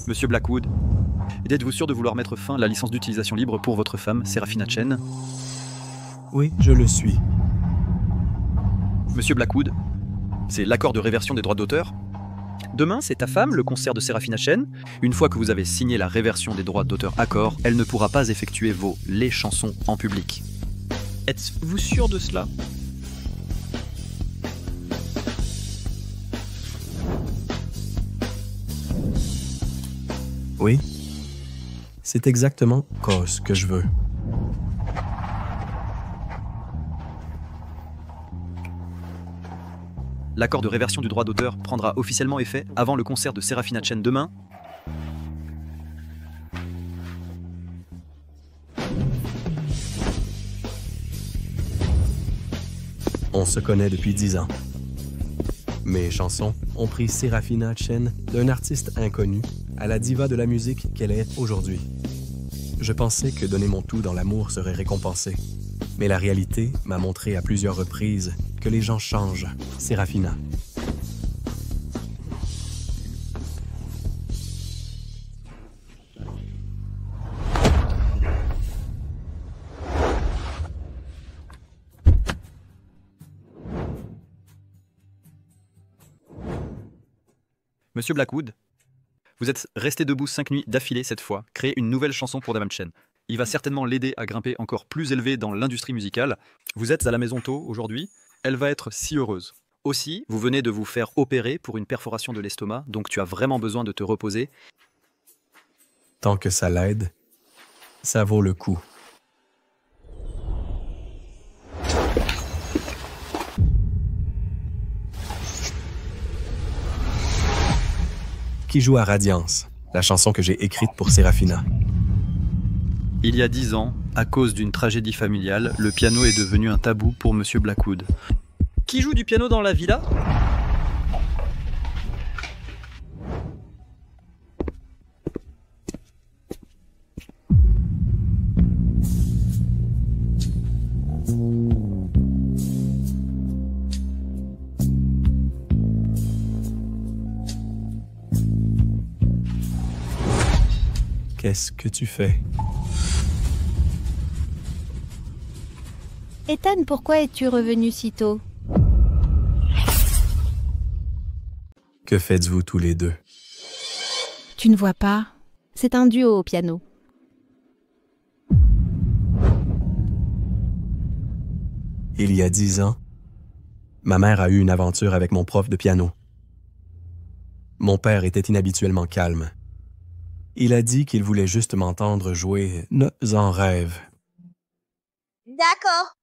Monsieur Blackwood, êtes-vous sûr de vouloir mettre fin à la licence d'utilisation libre pour votre femme, Serafina Chen? Oui, je le suis. Monsieur Blackwood, c'est l'accord de réversion des droits d'auteur. Demain, c'est ta femme, le concert de Serafina Chen. Une fois que vous avez signé la réversion des droits d'auteur accord, elle ne pourra pas effectuer les chansons en public. Êtes-vous sûr de cela? Oui. C'est exactement ce que je veux. L'accord de réversion du droit d'auteur prendra officiellement effet avant le concert de Serafina Chen demain. On se connaît depuis 10 ans. Mes chansons ont pris Serafina Chen d'un artiste inconnu à la diva de la musique qu'elle est aujourd'hui. Je pensais que donner mon tout dans l'amour serait récompensé. Mais la réalité m'a montré à plusieurs reprises que les gens changent, Serafina. Monsieur Blackwood, vous êtes resté debout 5 nuits d'affilée cette fois, créer une nouvelle chanson pour Madame Chen. Il va certainement l'aider à grimper encore plus élevé dans l'industrie musicale. Vous êtes à la maison tôt aujourd'hui, elle va être si heureuse. Aussi, vous venez de vous faire opérer pour une perforation de l'estomac, donc tu as vraiment besoin de te reposer. Tant que ça l'aide, ça vaut le coup. Qui joue à Radiance, la chanson que j'ai écrite pour Serafina. Il y a 10 ans, à cause d'une tragédie familiale, le piano est devenu un tabou pour Monsieur Blackwood. Qui joue du piano dans la villa? Qu'est-ce que tu fais? Ethan, pourquoi es-tu revenu si tôt? Que faites-vous tous les deux? Tu ne vois pas? C'est un duo au piano. Il y a 10 ans, ma mère a eu une aventure avec mon prof de piano. Mon père était inhabituellement calme. Il a dit qu'il voulait juste m'entendre jouer Notes en rêve. D'accord.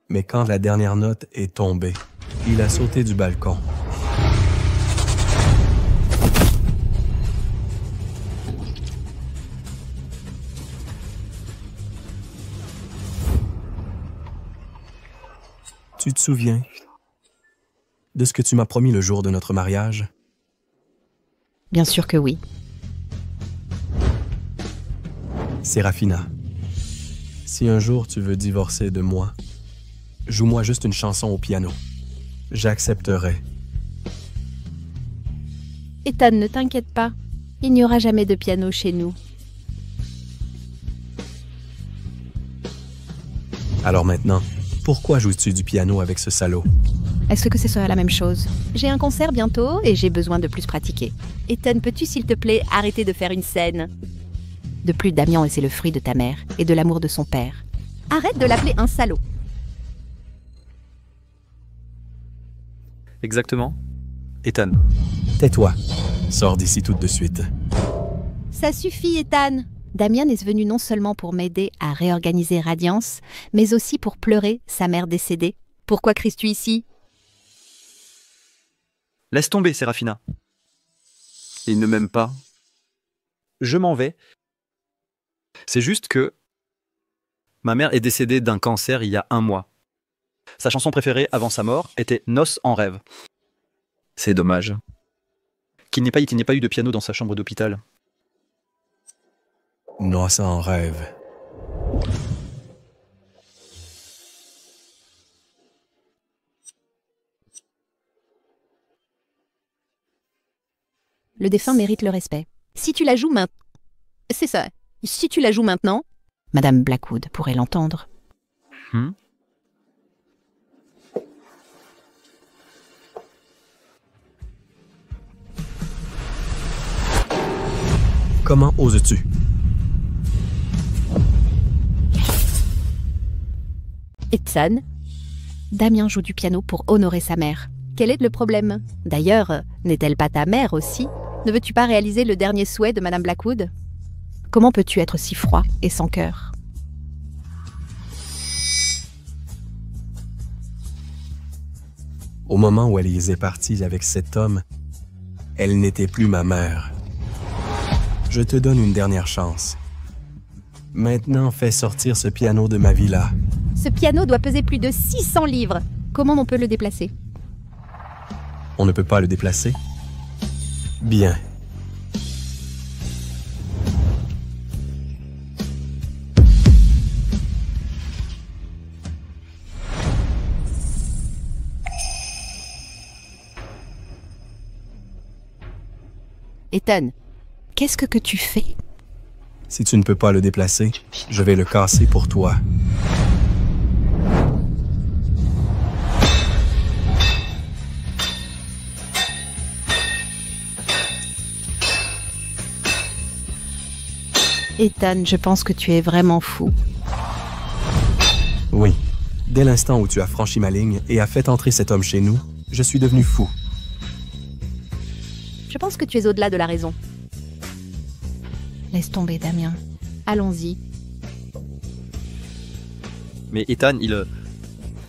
Mais quand la dernière note est tombée, il a sauté du balcon. Tu te souviens de ce que tu m'as promis le jour de notre mariage? Bien sûr que oui. Serafina, si un jour tu veux divorcer de moi, joue-moi juste une chanson au piano. J'accepterai. Ethan, ne t'inquiète pas. Il n'y aura jamais de piano chez nous. Alors maintenant, pourquoi joues-tu du piano avec ce salaud? Est-ce que ce sera la même chose? J'ai un concert bientôt et j'ai besoin de plus pratiquer. Ethan, peux-tu s'il te plaît arrêter de faire une scène? De plus, Damien, c'est le fruit de ta mère et de l'amour de son père. Arrête de l'appeler un salaud. Exactement. Ethan. Tais-toi. Sors d'ici tout de suite. Ça suffit, Ethan. Damien est venu non seulement pour m'aider à réorganiser Radiance, mais aussi pour pleurer sa mère décédée. Pourquoi cries-tu ici? Laisse tomber, Serafina. Il ne m'aime pas. Je m'en vais. C'est juste que ma mère est décédée d'un cancer il y a 1 mois. Sa chanson préférée avant sa mort était Noces en rêve. C'est dommage. Qu'il n'ait pas eu de piano dans sa chambre d'hôpital. Noces en rêve. Le défunt mérite le respect. Si tu la joues maintenant... C'est ça. Si tu la joues maintenant... Madame Blackwood pourrait l'entendre. Comment oses-tu? Ethan, Damien joue du piano pour honorer sa mère. Quel est le problème? D'ailleurs, n'est-elle pas ta mère aussi? Ne veux-tu pas réaliser le dernier souhait de Madame Blackwood? Comment peux-tu être si froid et sans cœur? Au moment où Elise est partie avec cet homme, elle n'était plus ma mère. Je te donne une dernière chance. Maintenant, fais sortir ce piano de ma villa. Ce piano doit peser plus de 600 livres. Comment on peut le déplacer? On ne peut pas le déplacer? Bien. Ethan, qu'est-ce que tu fais? Si tu ne peux pas le déplacer, je vais le casser pour toi. Ethan, je pense que tu es vraiment fou. Oui. Dès l'instant où tu as franchi ma ligne et as fait entrer cet homme chez nous, je suis devenu fou. Je pense que tu es au-delà de la raison. Laisse tomber, Damien. Allons-y. Mais Ethan,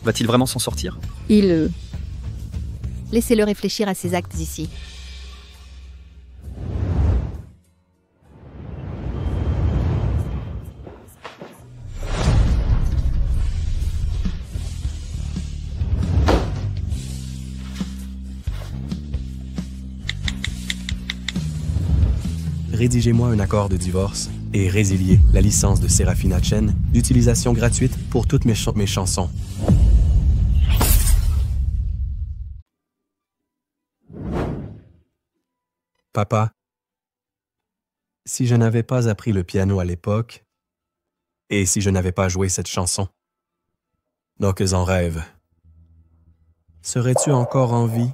va-t-il vraiment s'en sortir? Laissez-le réfléchir à ses actes ici. Rédigez-moi un accord de divorce et résiliez la licence de Serafina Chen d'utilisation gratuite pour toutes mes chansons. Papa, si je n'avais pas appris le piano à l'époque, et si je n'avais pas joué cette chanson, Noces en rêve, serais-tu encore en vie?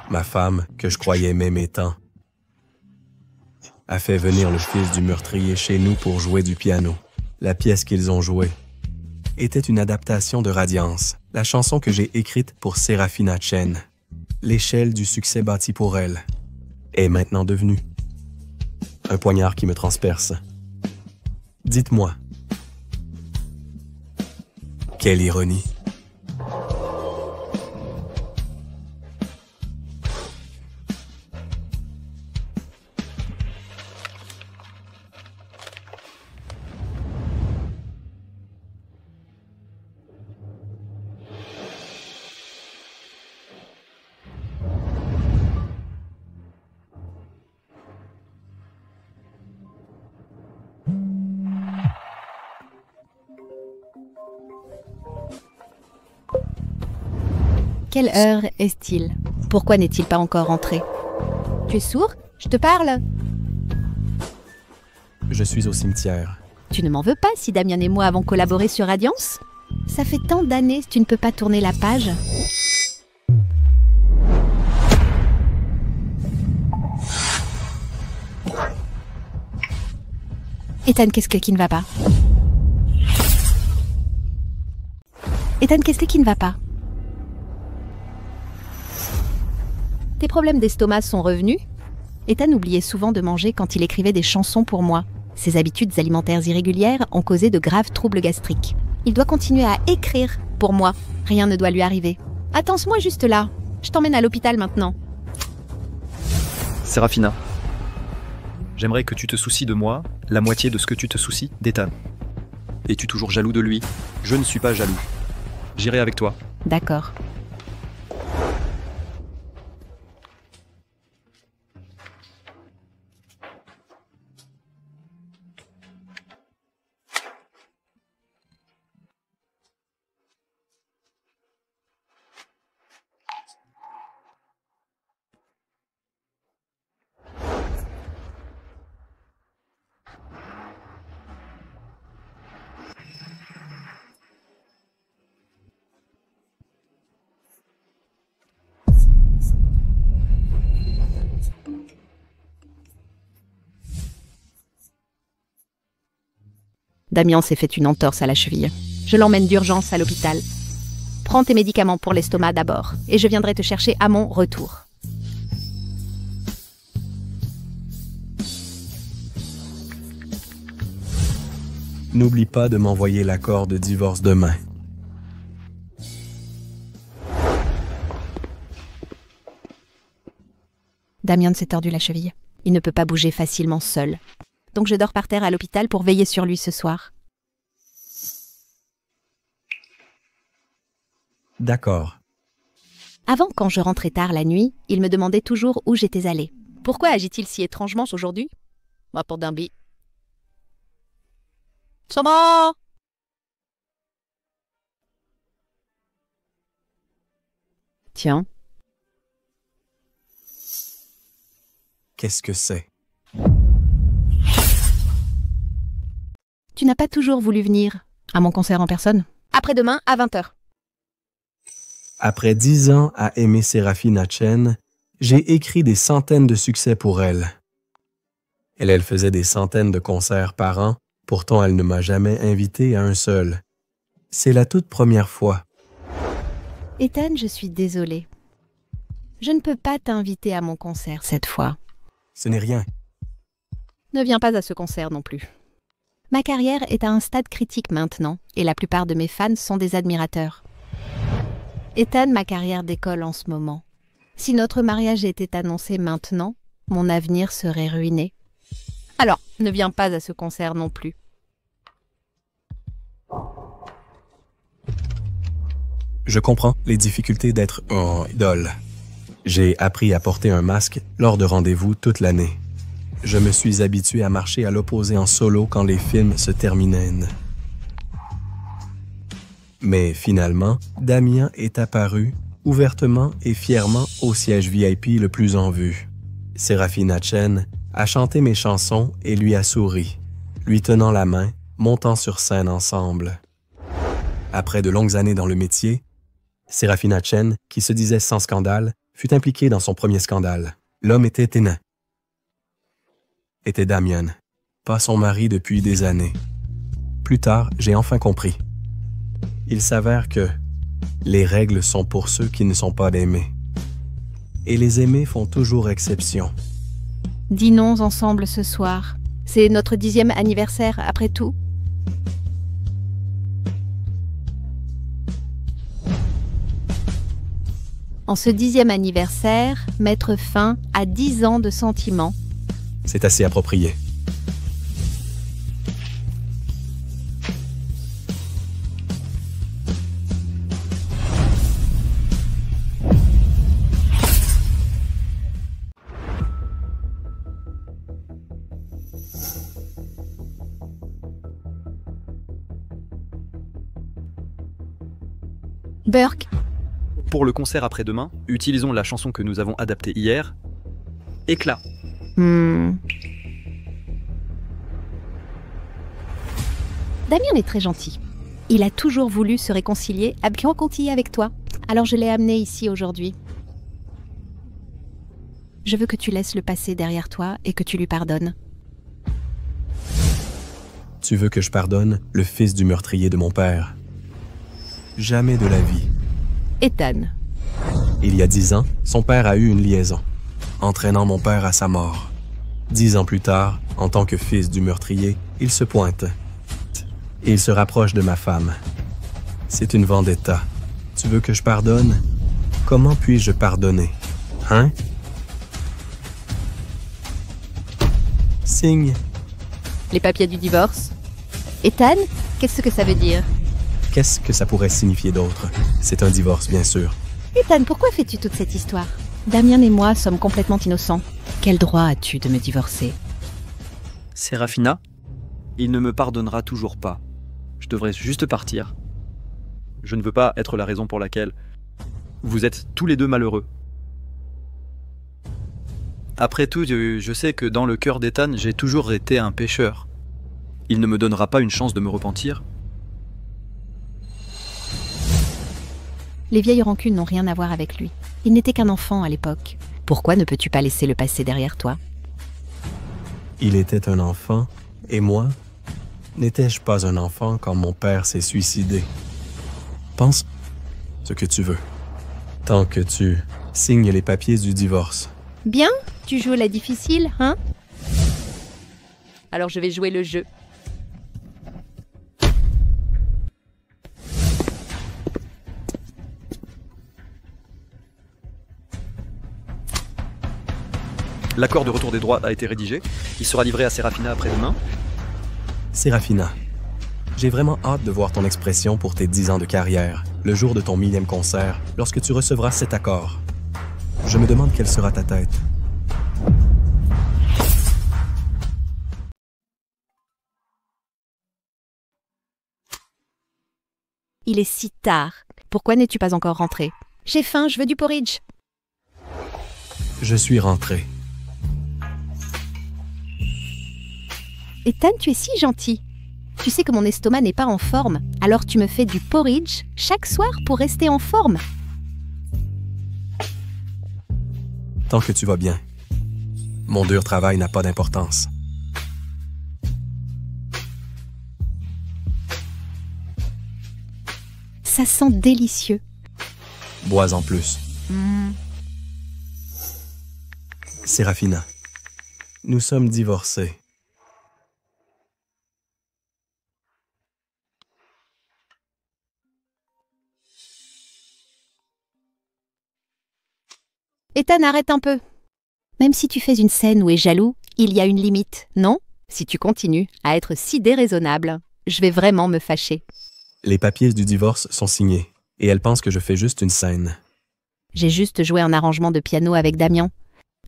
Ma femme, que je croyais m'aimer tant, a fait venir le fils du meurtrier chez nous pour jouer du piano. La pièce qu'ils ont jouée était une adaptation de Radiance, la chanson que j'ai écrite pour Serafina Chen. L'échelle du succès bâti pour elle est maintenant devenue un poignard qui me transperce. Dites-moi, quelle ironie! Quelle heure est-il? Pourquoi n'est-il pas encore rentré? Tu es sourd? Je te parle. Je suis au cimetière. Tu ne m'en veux pas si Damien et moi avons collaboré sur Radiance? Ça fait tant d'années, tu ne peux pas tourner la page. Ethan, qu'est-ce qui ne va pas? Ethan, qu'est-ce qui ne va pas? Tes problèmes d'estomac sont revenus? Ethan oubliait souvent de manger quand il écrivait des chansons pour moi. Ses habitudes alimentaires irrégulières ont causé de graves troubles gastriques. Il doit continuer à écrire pour moi. Rien ne doit lui arriver. Attends-moi juste là. Je t'emmène à l'hôpital maintenant. Sérafina, j'aimerais que tu te soucies de moi, la moitié de ce que tu te soucies d'Ethan. Es-tu toujours jaloux de lui? Je ne suis pas jaloux. J'irai avec toi. D'accord. Damien s'est fait une entorse à la cheville. Je l'emmène d'urgence à l'hôpital. Prends tes médicaments pour l'estomac d'abord, et je viendrai te chercher à mon retour. N'oublie pas de m'envoyer l'accord de divorce demain. Damien s'est tordu la cheville. Il ne peut pas bouger facilement seul. Donc je dors par terre à l'hôpital pour veiller sur lui ce soir. D'accord. Avant, quand je rentrais tard la nuit, il me demandait toujours où j'étais allée. Pourquoi agit-il si étrangement aujourd'hui? Moi pour d'un bi. Soma! Tiens. Qu'est-ce que c'est? Tu n'as pas toujours voulu venir à mon concert en personne? Après-demain, à 20h. Après 10 ans à aimer Sérafina Chen, j'ai écrit des centaines de succès pour elle. Elle faisait des centaines de concerts par an, pourtant elle ne m'a jamais invité à un seul. C'est la toute première fois. Ethan, je suis désolée. Je ne peux pas t'inviter à mon concert cette fois. Ce n'est rien. Ne viens pas à ce concert non plus. Ma carrière est à un stade critique maintenant, et la plupart de mes fans sont des admirateurs. Ethan, ma carrière décolle en ce moment. Si notre mariage était annoncé maintenant, mon avenir serait ruiné. Alors, ne viens pas à ce concert non plus. Je comprends les difficultés d'être une idole. J'ai appris à porter un masque lors de rendez-vous toute l'année. Je me suis habitué à marcher à l'opposé en solo quand les films se terminaient. Mais finalement, Damien est apparu ouvertement et fièrement au siège VIP le plus en vue. Sérafina Chen a chanté mes chansons et lui a souri, lui tenant la main, montant sur scène ensemble. Après de longues années dans le métier, Sérafina Chen, qui se disait sans scandale, fut impliquée dans son premier scandale. L'homme était Hénin. Était Damien, pas son mari depuis des années. Plus tard, j'ai enfin compris. Il s'avère que les règles sont pour ceux qui ne sont pas aimés. Et les aimés font toujours exception. Dînons ensemble ce soir. C'est notre 10e anniversaire après tout. En ce 10e anniversaire, mettre fin à 10 ans de sentiments. C'est assez approprié. Burke. Pour le concert après-demain, utilisons la chanson que nous avons adaptée hier, Éclat. Damien est très gentil. Il a toujours voulu se réconcilier avec toi. Alors je l'ai amené ici aujourd'hui. Je veux que tu laisses le passé derrière toi et que tu lui pardonnes. Tu veux que je pardonne le fils du meurtrier de mon père? Jamais de la vie. Ethan. Il y a 10 ans, son père a eu une liaison, entraînant mon père à sa mort. 10 ans plus tard, en tant que fils du meurtrier, il se pointe. Et il se rapproche de ma femme. C'est une vendetta. Tu veux que je pardonne? Comment puis-je pardonner? Hein? signe. Les papiers du divorce. Ethan, qu'est-ce que ça veut dire? Qu'est-ce que ça pourrait signifier d'autre? C'est un divorce, bien sûr. Ethan, pourquoi fais-tu toute cette histoire? Damien et moi sommes complètement innocents. Quel droit as-tu de me divorcer? Sérafina, il ne me pardonnera toujours pas. Je devrais juste partir. Je ne veux pas être la raison pour laquelle vous êtes tous les deux malheureux. Après tout, je sais que dans le cœur d'Ethan, j'ai toujours été un pécheur. Il ne me donnera pas une chance de me repentir. Les vieilles rancunes n'ont rien à voir avec lui. Il n'était qu'un enfant à l'époque. Pourquoi ne peux-tu pas laisser le passé derrière toi? Il était un enfant, et moi, n'étais-je pas un enfant quand mon père s'est suicidé? Pense ce que tu veux. Tant que tu signes les papiers du divorce. Bien, tu joues la difficile, hein? Alors je vais jouer le jeu. L'accord de retour des droits a été rédigé. Il sera livré à Sérafina après-demain. Sérafina, j'ai vraiment hâte de voir ton expression pour tes 10 ans de carrière, le jour de ton 1000e concert, lorsque tu recevras cet accord. Je me demande quelle sera ta tête. Il est si tard. Pourquoi n'es-tu pas encore rentré? J'ai faim, je veux du porridge. Je suis rentré. Ethan, tu es si gentil. Tu sais que mon estomac n'est pas en forme, alors tu me fais du porridge chaque soir pour rester en forme. Tant que tu vas bien. Mon dur travail n'a pas d'importance. Ça sent délicieux. Bois en plus. Sérafina, nous sommes divorcés. Ethan, arrête un peu. Même si tu fais une scène où est jaloux, il y a une limite, non? Si tu continues à être si déraisonnable, je vais vraiment me fâcher. Les papiers du divorce sont signés, et elle pense que je fais juste une scène. J'ai juste joué un arrangement de piano avec Damien.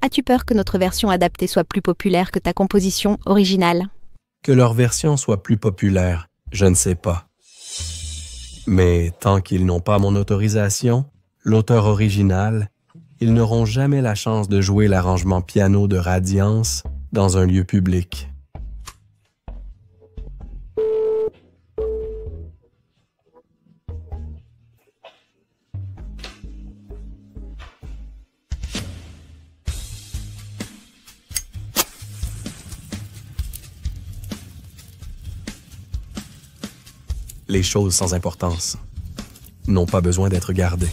As-tu peur que notre version adaptée soit plus populaire que ta composition originale? Que leur version soit plus populaire, je ne sais pas. Mais tant qu'ils n'ont pas mon autorisation, l'auteur original, ils n'auront jamais la chance de jouer l'arrangement piano de Radiance dans un lieu public. Les choses sans importance n'ont pas besoin d'être gardées.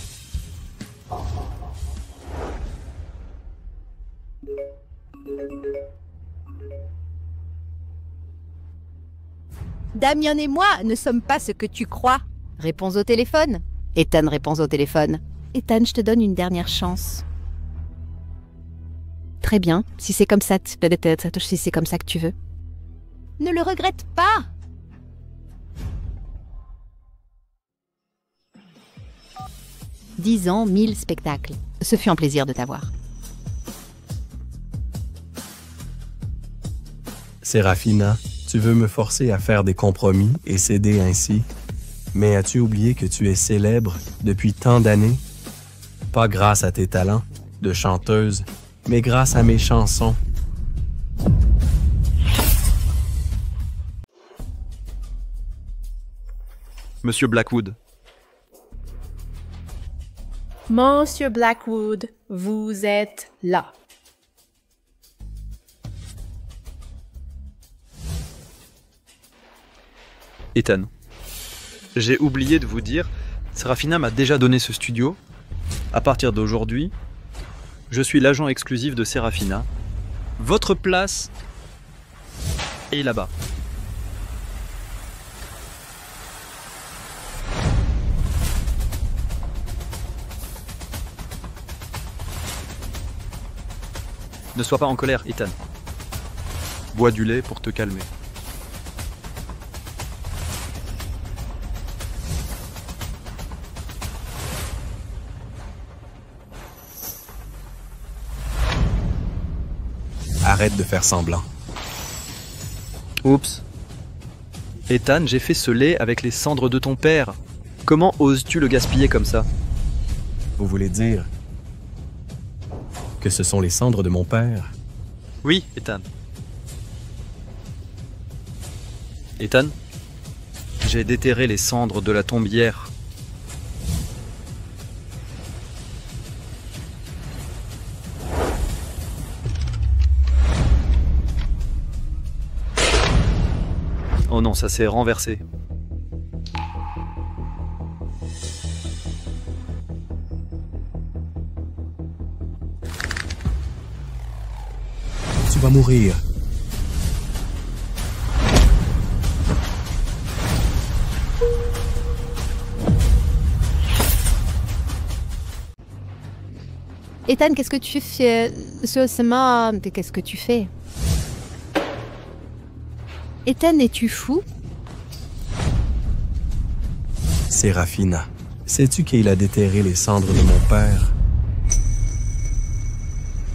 Damien et moi ne sommes pas ce que tu crois. Réponds au téléphone. Ethan répond au téléphone. Ethan, je te donne une dernière chance. Très bien, si c'est comme ça, si c'est comme ça que tu veux. Ne le regrette pas. « 10 ans, 1000 spectacles. Ce fut un plaisir de t'avoir. » Sérafina, tu veux me forcer à faire des compromis et céder ainsi, mais as-tu oublié que tu es célèbre depuis tant d'années? Pas grâce à tes talents de chanteuse, mais grâce à mes chansons. Monsieur Blackwood. Monsieur Blackwood, vous êtes là. Ethan. J'ai oublié de vous dire, Sérafina m'a déjà donné ce studio. À partir d'aujourd'hui, je suis l'agent exclusif de Sérafina. Votre place est là-bas. Ne sois pas en colère, Ethan. Bois du lait pour te calmer. Arrête de faire semblant. Oups. Ethan, j'ai fait ce lait avec les cendres de ton père. Comment oses-tu le gaspiller comme ça? Vous voulez dire que ce sont les cendres de mon père? Oui, Ethan. Ethan, j'ai déterré les cendres de la tombe hier. Oh non, ça s'est renversé. Tu vas mourir. Ethan, qu'est-ce que tu fais? Qu'est-ce que tu fais? Ethan, es-tu fou? Séraphina, sais-tu qu'il a déterré les cendres de mon père?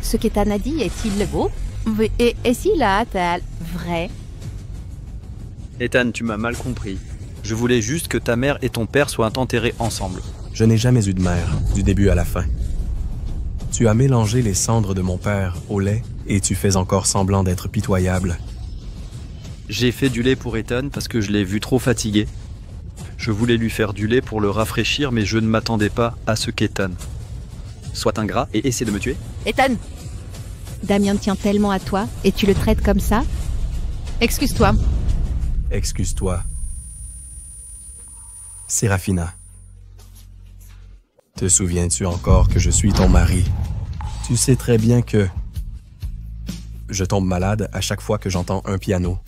Ce qu'Ethan a dit est-il beau? Et est-il vrai? Ethan, tu m'as mal compris. Je voulais juste que ta mère et ton père soient enterrés ensemble. Je n'ai jamais eu de mère, du début à la fin. Tu as mélangé les cendres de mon père au lait et tu fais encore semblant d'être pitoyable. J'ai fait du lait pour Ethan parce que je l'ai vu trop fatigué. Je voulais lui faire du lait pour le rafraîchir, mais je ne m'attendais pas à ce qu'Ethan soit ingrat et essaie de me tuer. Ethan! Damien tient tellement à toi et tu le traites comme ça? Excuse-toi. Excuse-toi. Séraphina. Te souviens-tu encore que je suis ton mari? Tu sais très bien que je tombe malade à chaque fois que j'entends un piano.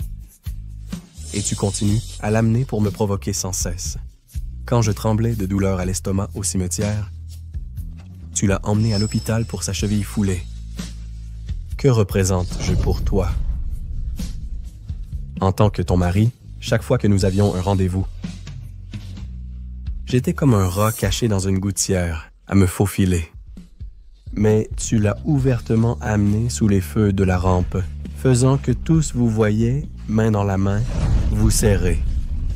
Et tu continues à l'amener pour me provoquer sans cesse. Quand je tremblais de douleur à l'estomac au cimetière, tu l'as emmené à l'hôpital pour sa cheville foulée. Que représente-je pour toi? En tant que ton mari, chaque fois que nous avions un rendez-vous, j'étais comme un rat caché dans une gouttière, à me faufiler. Mais tu l'as ouvertement amené sous les feux de la rampe, faisant que tous vous voyaient, main dans la main, vous serrer.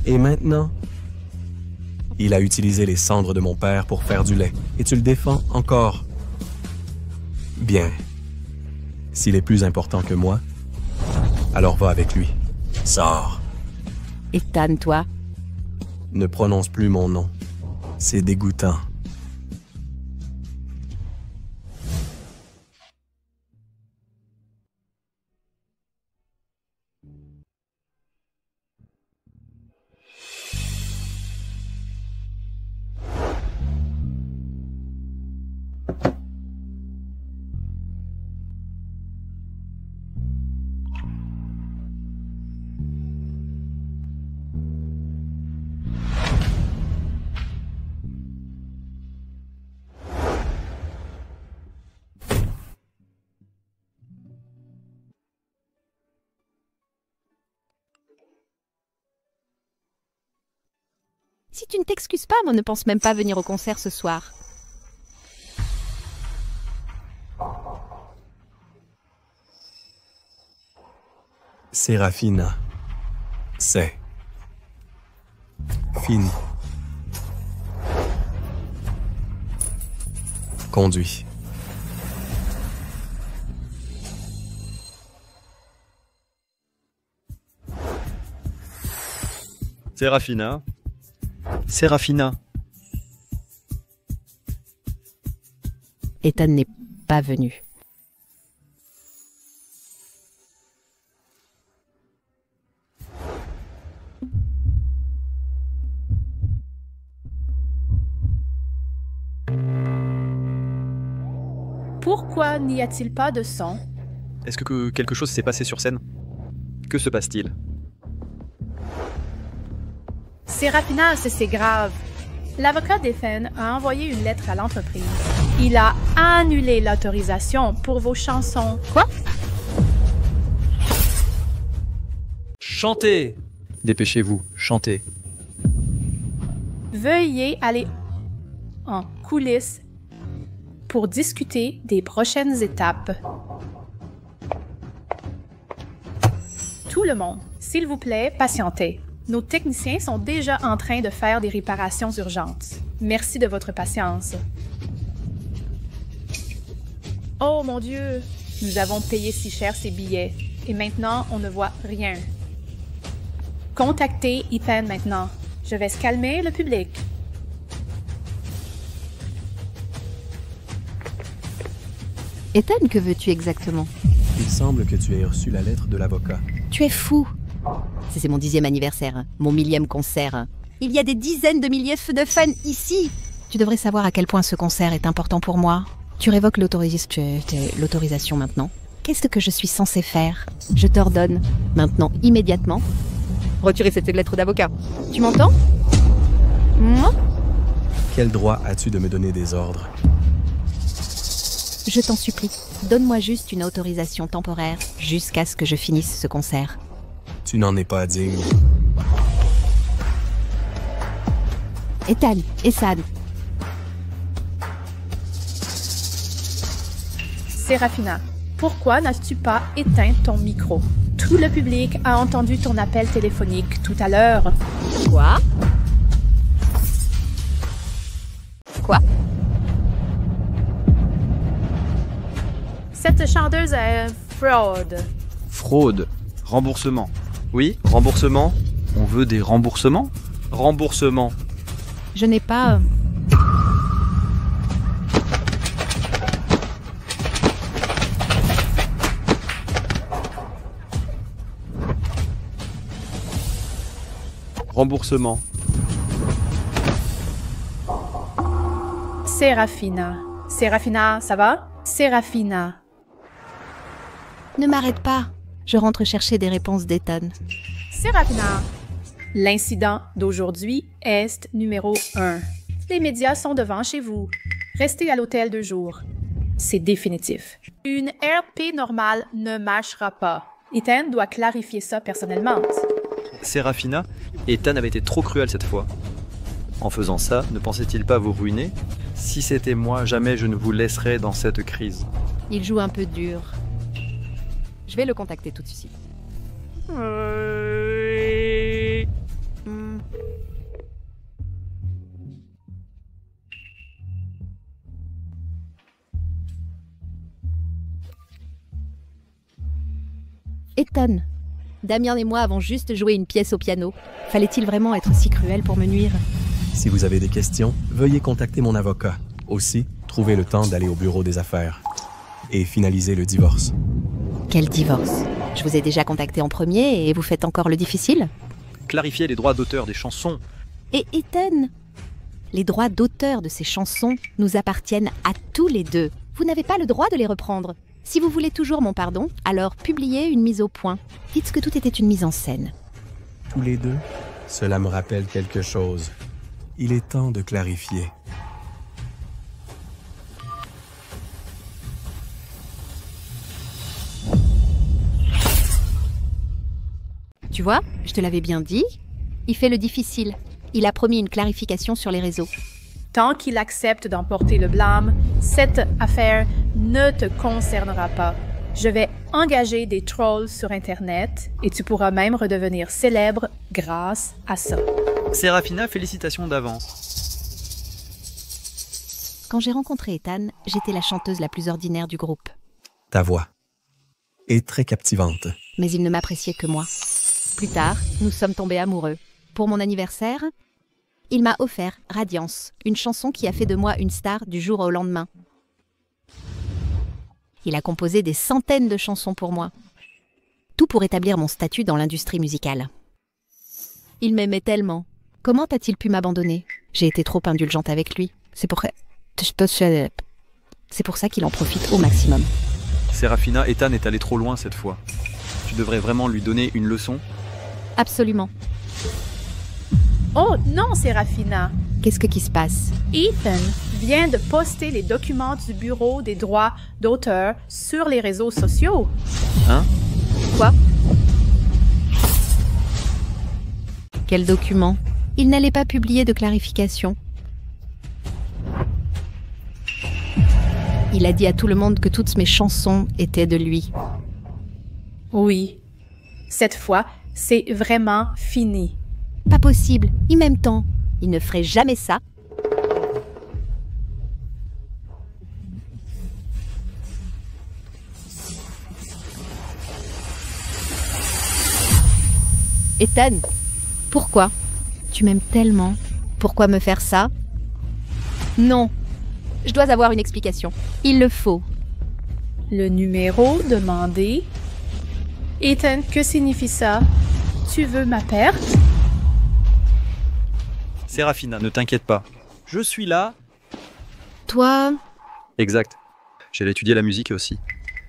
Et maintenant, il a utilisé les cendres de mon père pour faire du lait, et tu le défends encore. Bien. S'il est plus important que moi, alors va avec lui. Sors. Ethan, toi? Ne prononce plus mon nom. C'est dégoûtant. Si tu ne t'excuses pas, moi ne pense même pas venir au concert ce soir. Séraphina. C'est fini. Conduis. Séraphina. Séraphina. Ethan n'est pas venu. Pourquoi n'y a-t-il pas de sang? Est-ce que quelque chose s'est passé sur scène? Que se passe-t-il? Séraphina, c'est grave. L'avocat d'Ethan a envoyé une lettre à l'entreprise. Il a annulé l'autorisation pour vos chansons. Quoi? chantez! Dépêchez-vous, chantez. Veuillez aller en coulisses pour discuter des prochaines étapes. Tout le monde, s'il vous plaît, patientez. Nos techniciens sont déjà en train de faire des réparations urgentes. Merci de votre patience. Oh mon Dieu! Nous avons payé si cher ces billets et maintenant on ne voit rien. Contactez Ethan maintenant. Je vais calmer le public. Ethan, que veux-tu exactement? Il semble que tu aies reçu la lettre de l'avocat. Tu es fou! C'est mon 10e anniversaire, mon 1000e concert. Il y a des dizaines de milliers de fans ici! Tu devrais savoir à quel point ce concert est important pour moi. Tu révoques l'autorisation maintenant. Qu'est-ce que je suis censée faire? Je t'ordonne, maintenant, immédiatement, retirer cette lettre d'avocat. Tu m'entends? Moi? Quel droit as-tu de me donner des ordres? Je t'en supplie, donne-moi juste une autorisation temporaire jusqu'à ce que je finisse ce concert. Tu n'en es pas digne. Ethan, Essad. Sérafina, pourquoi n'as-tu pas éteint ton micro? Tout le public a entendu ton appel téléphonique tout à l'heure. Quoi? Quoi? Cette chanteuse est fraude. Fraude. Remboursement. Oui, remboursement. On veut des remboursements? Remboursement. Je n'ai pas... Remboursement. Sérafina. Sérafina, ça va? Sérafina. Ne m'arrête pas. Je rentre chercher des réponses d'Ethan. Sérafina. L'incident d'aujourd'hui est numéro 1. Les médias sont devant chez vous. Restez à l'hôtel 2 jours. C'est définitif. Une RP normale ne marchera pas. Ethan doit clarifier ça personnellement. Sérafina, Ethan avait été trop cruel cette fois. En faisant ça, ne pensait-il pas vous ruiner? Si c'était moi, jamais je ne vous laisserais dans cette crise. Il joue un peu dur. Je vais le contacter tout de suite. Ethan, Damien et moi avons juste joué une pièce au piano. Fallait-il vraiment être si cruel pour me nuire? Si vous avez des questions, veuillez contacter mon avocat. Aussi, trouvez le temps d'aller au bureau des affaires. Et finaliser le divorce. Quel divorce? Je vous ai déjà contacté en premier et vous faites encore le difficile? Clarifier les droits d'auteur des chansons. Et Ethan, les droits d'auteur de ces chansons nous appartiennent à tous les deux. Vous n'avez pas le droit de les reprendre. Si vous voulez toujours mon pardon, alors publiez une mise au point. Dites que tout était une mise en scène. Tous les deux? Cela me rappelle quelque chose. Il est temps de clarifier. Tu vois, je te l'avais bien dit. Il fait le difficile. Il a promis une clarification sur les réseaux. Tant qu'il accepte d'emporter le blâme, cette affaire ne te concernera pas. Je vais engager des trolls sur Internet et tu pourras même redevenir célèbre grâce à ça. Sérafina, félicitations d'avance. Quand j'ai rencontré Ethan, j'étais la chanteuse la plus ordinaire du groupe. Ta voix est très captivante. Mais il ne m'appréciait que moi. Plus tard, nous sommes tombés amoureux. Pour mon anniversaire, il m'a offert Radiance, une chanson qui a fait de moi une star du jour au lendemain. Il a composé des centaines de chansons pour moi. Tout pour établir mon statut dans l'industrie musicale. Il m'aimait tellement. Comment a-t-il pu m'abandonner? J'ai été trop indulgente avec lui. C'est pour ça qu'il en profite au maximum. Sérafina, Ethan est allé trop loin cette fois. Tu devrais vraiment lui donner une leçon. Absolument. Oh non, Sérafina! Qu'est-ce qui se passe? Ethan vient de poster les documents du Bureau des droits d'auteur sur les réseaux sociaux. Hein? Quoi? Quel document? Il n'allait pas publier de clarification. Il a dit à tout le monde que toutes mes chansons étaient de lui. Oui. Cette fois, c'est vraiment fini. Pas possible, il m'aime tant. Il ne ferait jamais ça. Ethan, pourquoi? Tu m'aimes tellement. Pourquoi me faire ça? Non. Je dois avoir une explication. Il le faut. Le numéro demandé. Ethan, que signifie ça? Tu veux ma perte? Sérafina, ne t'inquiète pas. Je suis là. Toi, Exact. J'ai étudié la musique aussi.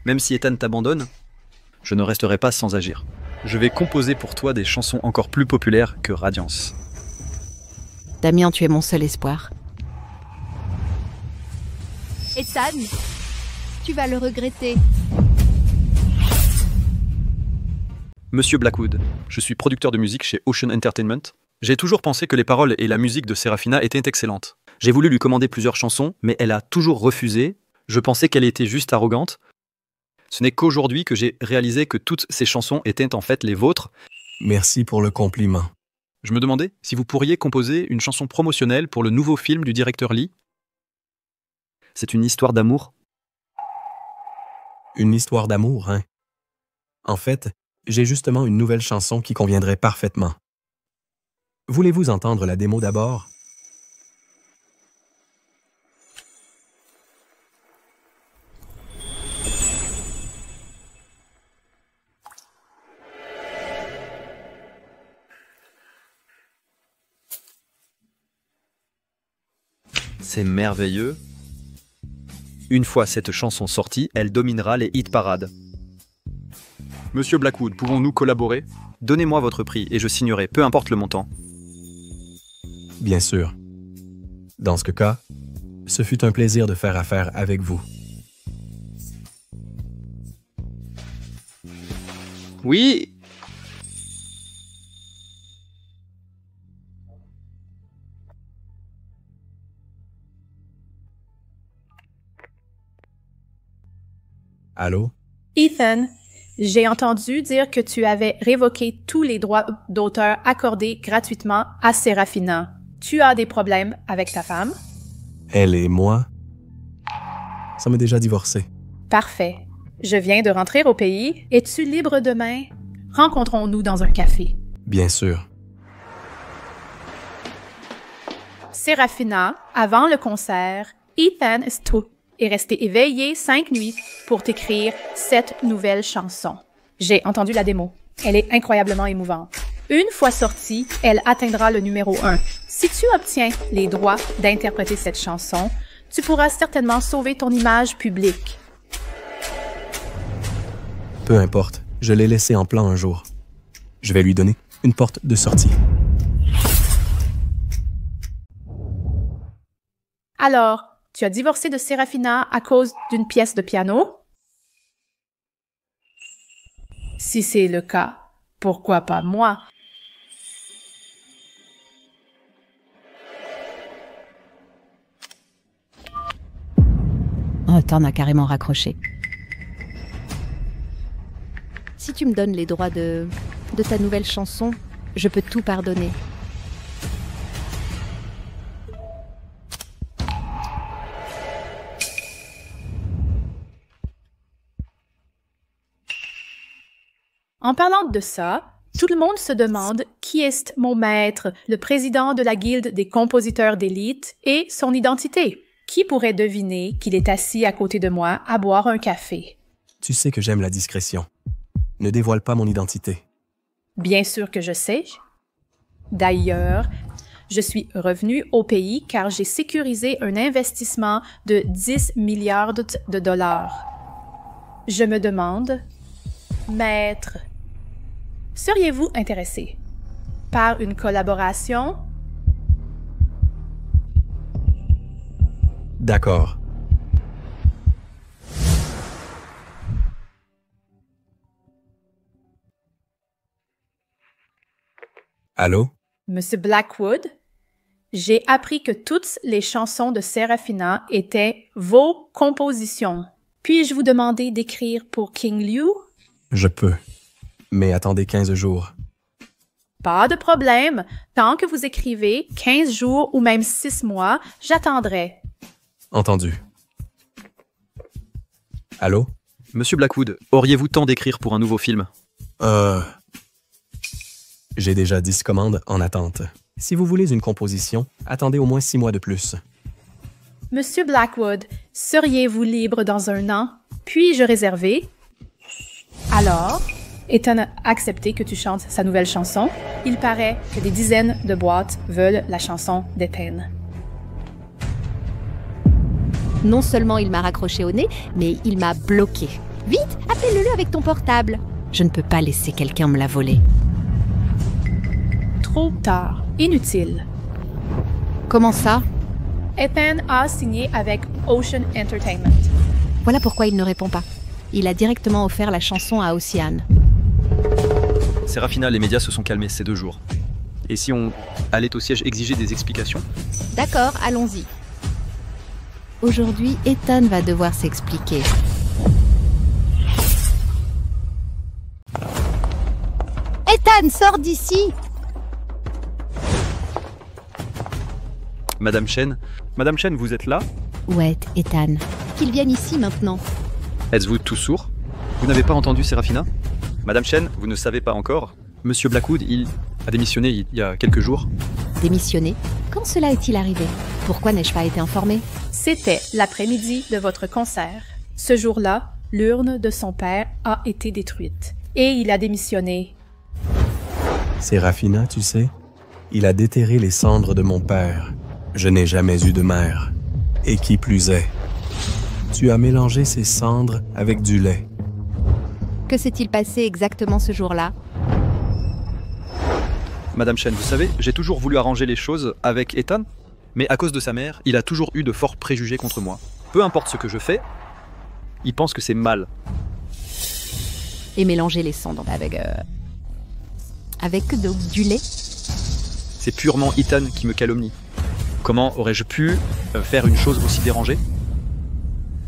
Même si Ethan t'abandonne, je ne resterai pas sans agir. Je vais composer pour toi des chansons encore plus populaires que Radiance. Damien, tu es mon seul espoir. Ethan, tu vas le regretter. Monsieur Blackwood, je suis producteur de musique chez Ocean Entertainment. J'ai toujours pensé que les paroles et la musique de Sérafina étaient excellentes. J'ai voulu lui commander plusieurs chansons, mais elle a toujours refusé. Je pensais qu'elle était juste arrogante. Ce n'est qu'aujourd'hui que j'ai réalisé que toutes ces chansons étaient en fait les vôtres. Merci pour le compliment. Je me demandais si vous pourriez composer une chanson promotionnelle pour le nouveau film du directeur Lee. C'est une histoire d'amour. Une histoire d'amour, hein? En fait, j'ai justement une nouvelle chanson qui conviendrait parfaitement. Voulez-vous entendre la démo d'abord? C'est merveilleux. Une fois cette chanson sortie, elle dominera les hit parades. Monsieur Blackwood, pouvons-nous collaborer? Donnez-moi votre prix et je signerai, peu importe le montant. Bien sûr. Dans ce cas, ce fut un plaisir de faire affaire avec vous. Oui. Allô? Ethan, j'ai entendu dire que tu avais révoqué tous les droits d'auteur accordés gratuitement à Sérafina. Tu as des problèmes avec ta femme? Elle et moi? Ça m'est déjà divorcé. Parfait. Je viens de rentrer au pays. Es-tu libre demain? Rencontrons-nous dans un café. Bien sûr. Sérafina, avant le concert, Ethan est resté éveillé 5 nuits pour t'écrire cette nouvelle chanson. J'ai entendu la démo. Elle est incroyablement émouvante. Une fois sortie, elle atteindra le numéro 1. Si tu obtiens les droits d'interpréter cette chanson, tu pourras certainement sauver ton image publique. Peu importe, je l'ai laissé en plan un jour. Je vais lui donner une porte de sortie. Alors, tu as divorcé de Sérafina à cause d'une pièce de piano? Si c'est le cas, pourquoi pas moi? Oh, t'en as carrément raccroché. Si tu me donnes les droits de ta nouvelle chanson, je peux tout pardonner. En parlant de ça, tout le monde se demande qui est mon maître, le président de la Guilde des compositeurs d'élite, et son identité. Qui pourrait deviner qu'il est assis à côté de moi à boire un café? Tu sais que j'aime la discrétion. Ne dévoile pas mon identité. Bien sûr que je sais. D'ailleurs, je suis revenu au pays car j'ai sécurisé un investissement de 10 milliards de dollars. Je me demande, maître, seriez-vous intéressé par une collaboration? D'accord. Allô? Monsieur Blackwood, j'ai appris que toutes les chansons de Serafina étaient vos compositions. Puis-je vous demander d'écrire pour King Liu? Je peux. Mais attendez 15 jours. Pas de problème. Tant que vous écrivez, 15 jours ou même 6 mois, j'attendrai. Entendu. Allô? Monsieur Blackwood, auriez-vous temps d'écrire pour un nouveau film? J'ai déjà 10 commandes en attente. Si vous voulez une composition, attendez au moins 6 mois de plus. Monsieur Blackwood, seriez-vous libre dans 1 an? Puis-je réserver? Alors, étant accepté que tu chantes sa nouvelle chanson, il paraît que des dizaines de boîtes veulent la chanson d'Ethan. Non seulement il m'a raccroché au nez, mais il m'a bloqué. Vite, appelle-le avec ton portable. Je ne peux pas laisser quelqu'un me la voler. Trop tard. Inutile. Comment ça? Ethan a signé avec Ocean Entertainment. Voilà pourquoi il ne répond pas. Il a directement offert la chanson à Océane. Serafina, les médias se sont calmés ces 2 jours. Et si on allait au siège exiger des explications? D'accord, allons-y. Aujourd'hui, Ethan va devoir s'expliquer. Ethan, sors d'ici! Madame Chen, vous êtes là? Ouais, Ethan. Qu'il vienne ici maintenant. Êtes-vous tout sourd? Vous n'avez pas entendu Serafina? Madame Chen, vous ne savez pas encore? Monsieur Blackwood, il a démissionné il y a quelques jours. Démissionner? Quand cela est-il arrivé? Pourquoi n'ai-je pas été informée? C'était l'après-midi de votre concert. Ce jour-là, l'urne de son père a été détruite. Et il a démissionné. Serafina, tu sais, il a déterré les cendres de mon père. Je n'ai jamais eu de mère. Et qui plus est, tu as mélangé ces cendres avec du lait. Que s'est-il passé exactement ce jour-là? Madame Chen, vous savez, j'ai toujours voulu arranger les choses avec Ethan, mais à cause de sa mère, il a toujours eu de forts préjugés contre moi. Peu importe ce que je fais, il pense que c'est mal. Et mélanger les cendres avec du lait? C'est purement Ethan qui me calomnie. Comment aurais-je pu faire une chose aussi dérangée?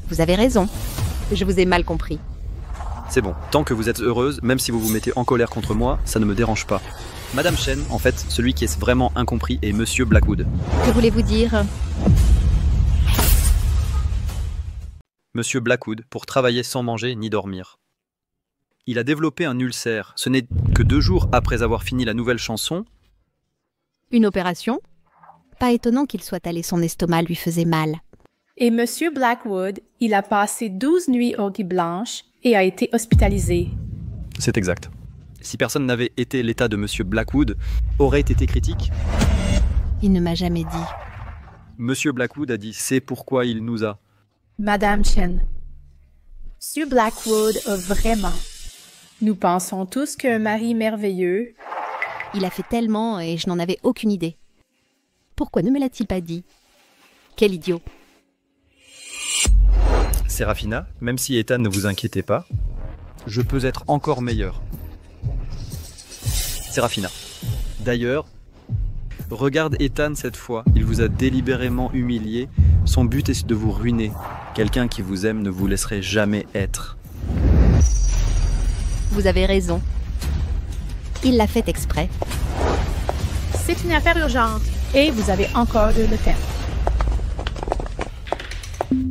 Vous avez raison. Je vous ai mal compris. C'est bon, tant que vous êtes heureuse, même si vous vous mettez en colère contre moi, ça ne me dérange pas. Madame Chen, en fait, celui qui est vraiment incompris est Monsieur Blackwood. Que voulez-vous dire? Monsieur Blackwood, pour travailler sans manger ni dormir. Il a développé un ulcère. Ce n'est que 2 jours après avoir fini la nouvelle chanson. Une opération? Pas étonnant qu'il soit allé, son estomac lui faisait mal. Et Monsieur Blackwood, il a passé 12 nuits au lit blanche et a été hospitalisé. C'est exact. Si personne n'avait été l'état de Monsieur Blackwood, aurait été critique. Il ne m'a jamais dit. Monsieur Blackwood a dit c'est pourquoi il nous a. Madame Chen, Monsieur Blackwood a vraiment. Nous pensons tous qu'un mari merveilleux. Il a fait tellement et je n'en avais aucune idée. Pourquoi ne me l'a-t-il pas dit? Quel idiot! Serafina, même si Ethan ne vous inquiétez pas, je peux être encore meilleur. Serafina. D'ailleurs, regarde Ethan cette fois. Il vous a délibérément humilié. Son but est de vous ruiner. Quelqu'un qui vous aime ne vous laisserait jamais être. Vous avez raison. Il l'a fait exprès. C'est une affaire urgente et vous avez encore eu le temps.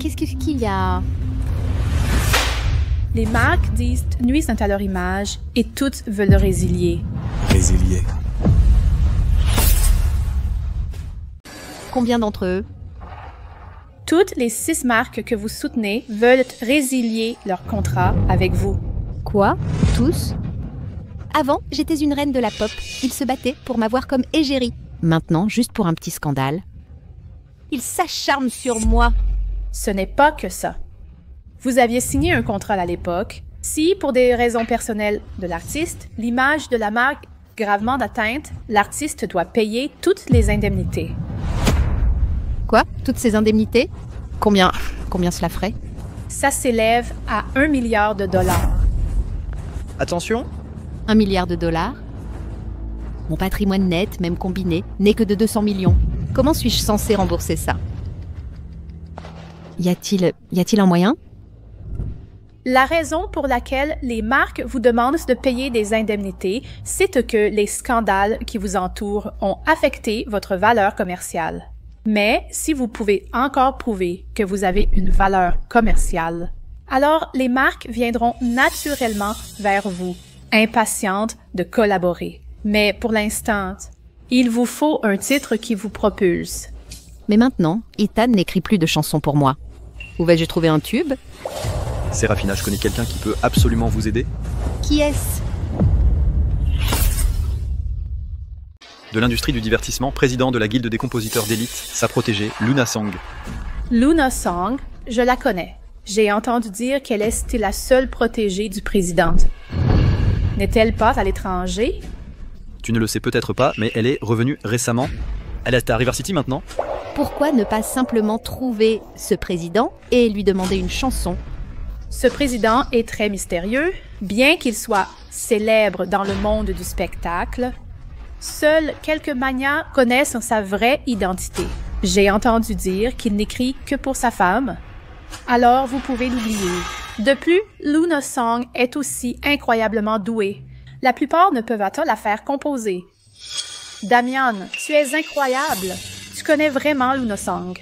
Qu'est-ce qu'il y a? Les marques disent nuisent à leur image et toutes veulent le résilier. Résilier. Combien d'entre eux? Toutes les 6 marques que vous soutenez veulent résilier leur contrat avec vous. Quoi? Tous? Avant, j'étais une reine de la pop. Ils se battaient pour m'avoir comme égérie. Maintenant, juste pour un petit scandale, ils s'acharnent sur moi. Ce n'est pas que ça. Vous aviez signé un contrat à l'époque. Si, pour des raisons personnelles de l'artiste, l'image de la marque est gravement atteinte, l'artiste doit payer toutes les indemnités. Quoi? Toutes ces indemnités? Combien cela ferait? Ça s'élève à 1 milliard de dollars. Attention, 1 milliard de dollars? Mon patrimoine net, même combiné, n'est que de 200 millions. Comment suis-je censée rembourser ça? Y a-t-il un moyen? La raison pour laquelle les marques vous demandent de payer des indemnités, c'est que les scandales qui vous entourent ont affecté votre valeur commerciale. Mais si vous pouvez encore prouver que vous avez une valeur commerciale, alors les marques viendront naturellement vers vous, impatientes de collaborer. Mais pour l'instant, il vous faut un titre qui vous propulse. Mais maintenant, Ethan n'écrit plus de chansons pour moi. Où vais-je trouver un tube? Sérafina, je connais quelqu'un qui peut absolument vous aider. Qui est-ce? De l'industrie du divertissement, président de la guilde des compositeurs d'élite, sa protégée, Luna Song. Luna Song, je la connais. J'ai entendu dire qu'elle est la seule protégée du président. N'est-elle pas à l'étranger? Tu ne le sais peut-être pas, mais elle est revenue récemment. Elle est à River City maintenant. Pourquoi ne pas simplement trouver ce président et lui demander une chanson? Ce président est très mystérieux, bien qu'il soit célèbre dans le monde du spectacle. Seuls quelques manias connaissent sa vraie identité. J'ai entendu dire qu'il n'écrit que pour sa femme. Alors vous pouvez l'oublier. De plus, Luna Song est aussi incroyablement douée. La plupart ne peuvent pas la faire composer. Damian, tu es incroyable. Tu connais vraiment Luna Song.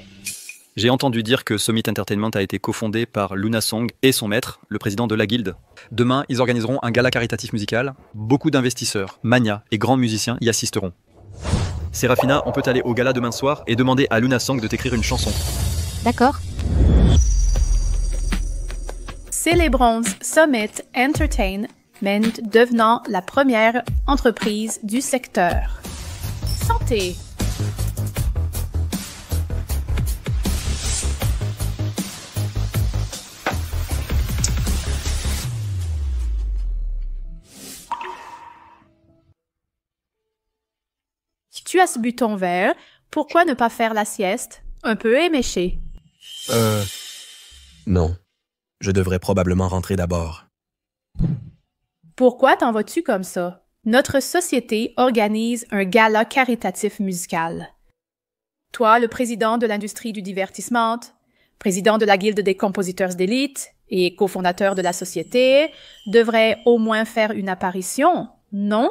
J'ai entendu dire que Summit Entertainment a été cofondé par Luna Song et son maître, le président de la guilde. Demain, ils organiseront un gala caritatif musical. Beaucoup d'investisseurs, manias et grands musiciens y assisteront. Sérafina, on peut aller au gala demain soir et demander à Luna Song de t'écrire une chanson. D'accord. Célébrons Summit Entertainment devenant la première entreprise du secteur. Santé! Tu as bu ton verre, pourquoi ne pas faire la sieste? Un peu éméché. Non. Je devrais probablement rentrer d'abord. Pourquoi t'en vas-tu comme ça? Notre société organise un gala caritatif musical. Toi, le président de l'industrie du divertissement, président de la guilde des compositeurs d'élite et cofondateur de la société, devrait au moins faire une apparition, non?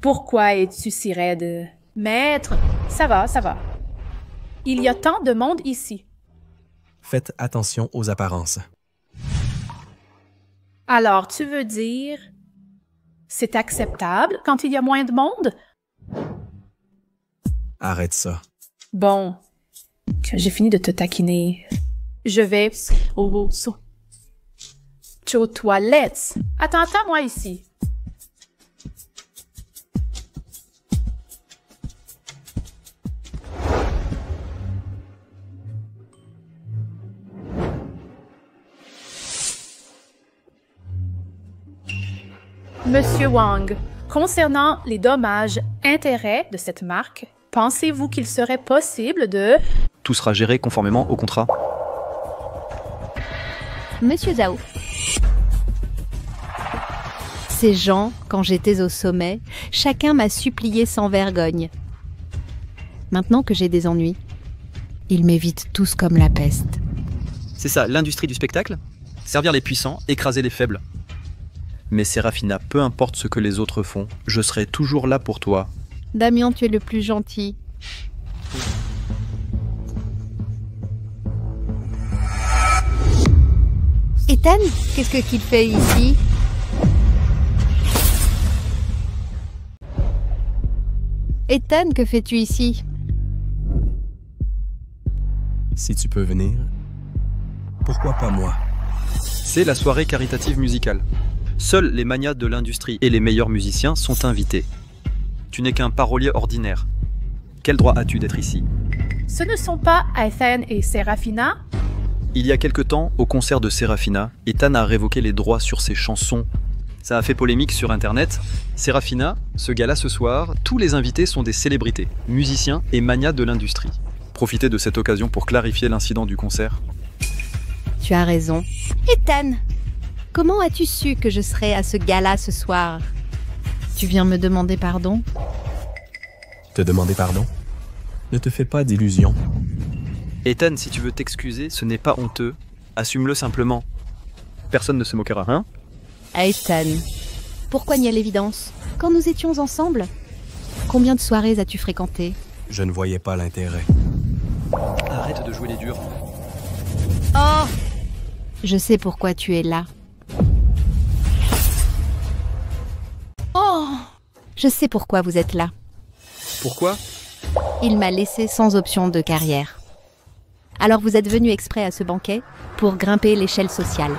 Pourquoi es-tu si raide? Maître, ça va, ça va. Il y a tant de monde ici. Faites attention aux apparences. Alors, tu veux dire... C'est acceptable quand il y a moins de monde? Arrête ça. Bon, j'ai fini de te taquiner. Je vais aux toilettes. Attends-moi ici. Monsieur Wang, concernant les dommages-intérêts de cette marque, pensez-vous qu'il serait possible de... Tout sera géré conformément au contrat. Monsieur Zhao. Ces gens, quand j'étais au sommet, chacun m'a supplié sans vergogne. Maintenant que j'ai des ennuis, ils m'évitent tous comme la peste. C'est ça, l'industrie du spectacle? Servir les puissants, écraser les faibles. Mais Sérafina, peu importe ce que les autres font, je serai toujours là pour toi. Damian, tu es le plus gentil. Ethan, qu'est-ce qu'il fait ici? Ethan, que fais-tu ici? Si tu peux venir, pourquoi pas moi? C'est la soirée caritative musicale. Seuls les manias de l'industrie et les meilleurs musiciens sont invités. Tu n'es qu'un parolier ordinaire. Quel droit as-tu d'être ici? Ce ne sont pas Ethan et Sérafina? Il y a quelque temps, au concert de Sérafina, Ethan a révoqué les droits sur ses chansons. Ça a fait polémique sur Internet. Serafina, ce gala ce soir, tous les invités sont des célébrités, musiciens et magnats de l'industrie. Profitez de cette occasion pour clarifier l'incident du concert. Tu as raison. Ethan, comment as-tu su que je serais à ce gala ce soir? Tu viens me demander pardon? Te demander pardon? Ne te fais pas d'illusions. Ethan, si tu veux t'excuser, ce n'est pas honteux. Assume-le simplement. Personne ne se moquera, hein? Ethan, pourquoi nier l'évidence? Quand nous étions ensemble, combien de soirées as-tu fréquenté? Je ne voyais pas l'intérêt. Arrête de jouer les durs. Oh! Je sais pourquoi tu es là. Oh! Je sais pourquoi vous êtes là. Pourquoi? Il m'a laissé sans option de carrière. Alors vous êtes venu exprès à ce banquet pour grimper l'échelle sociale.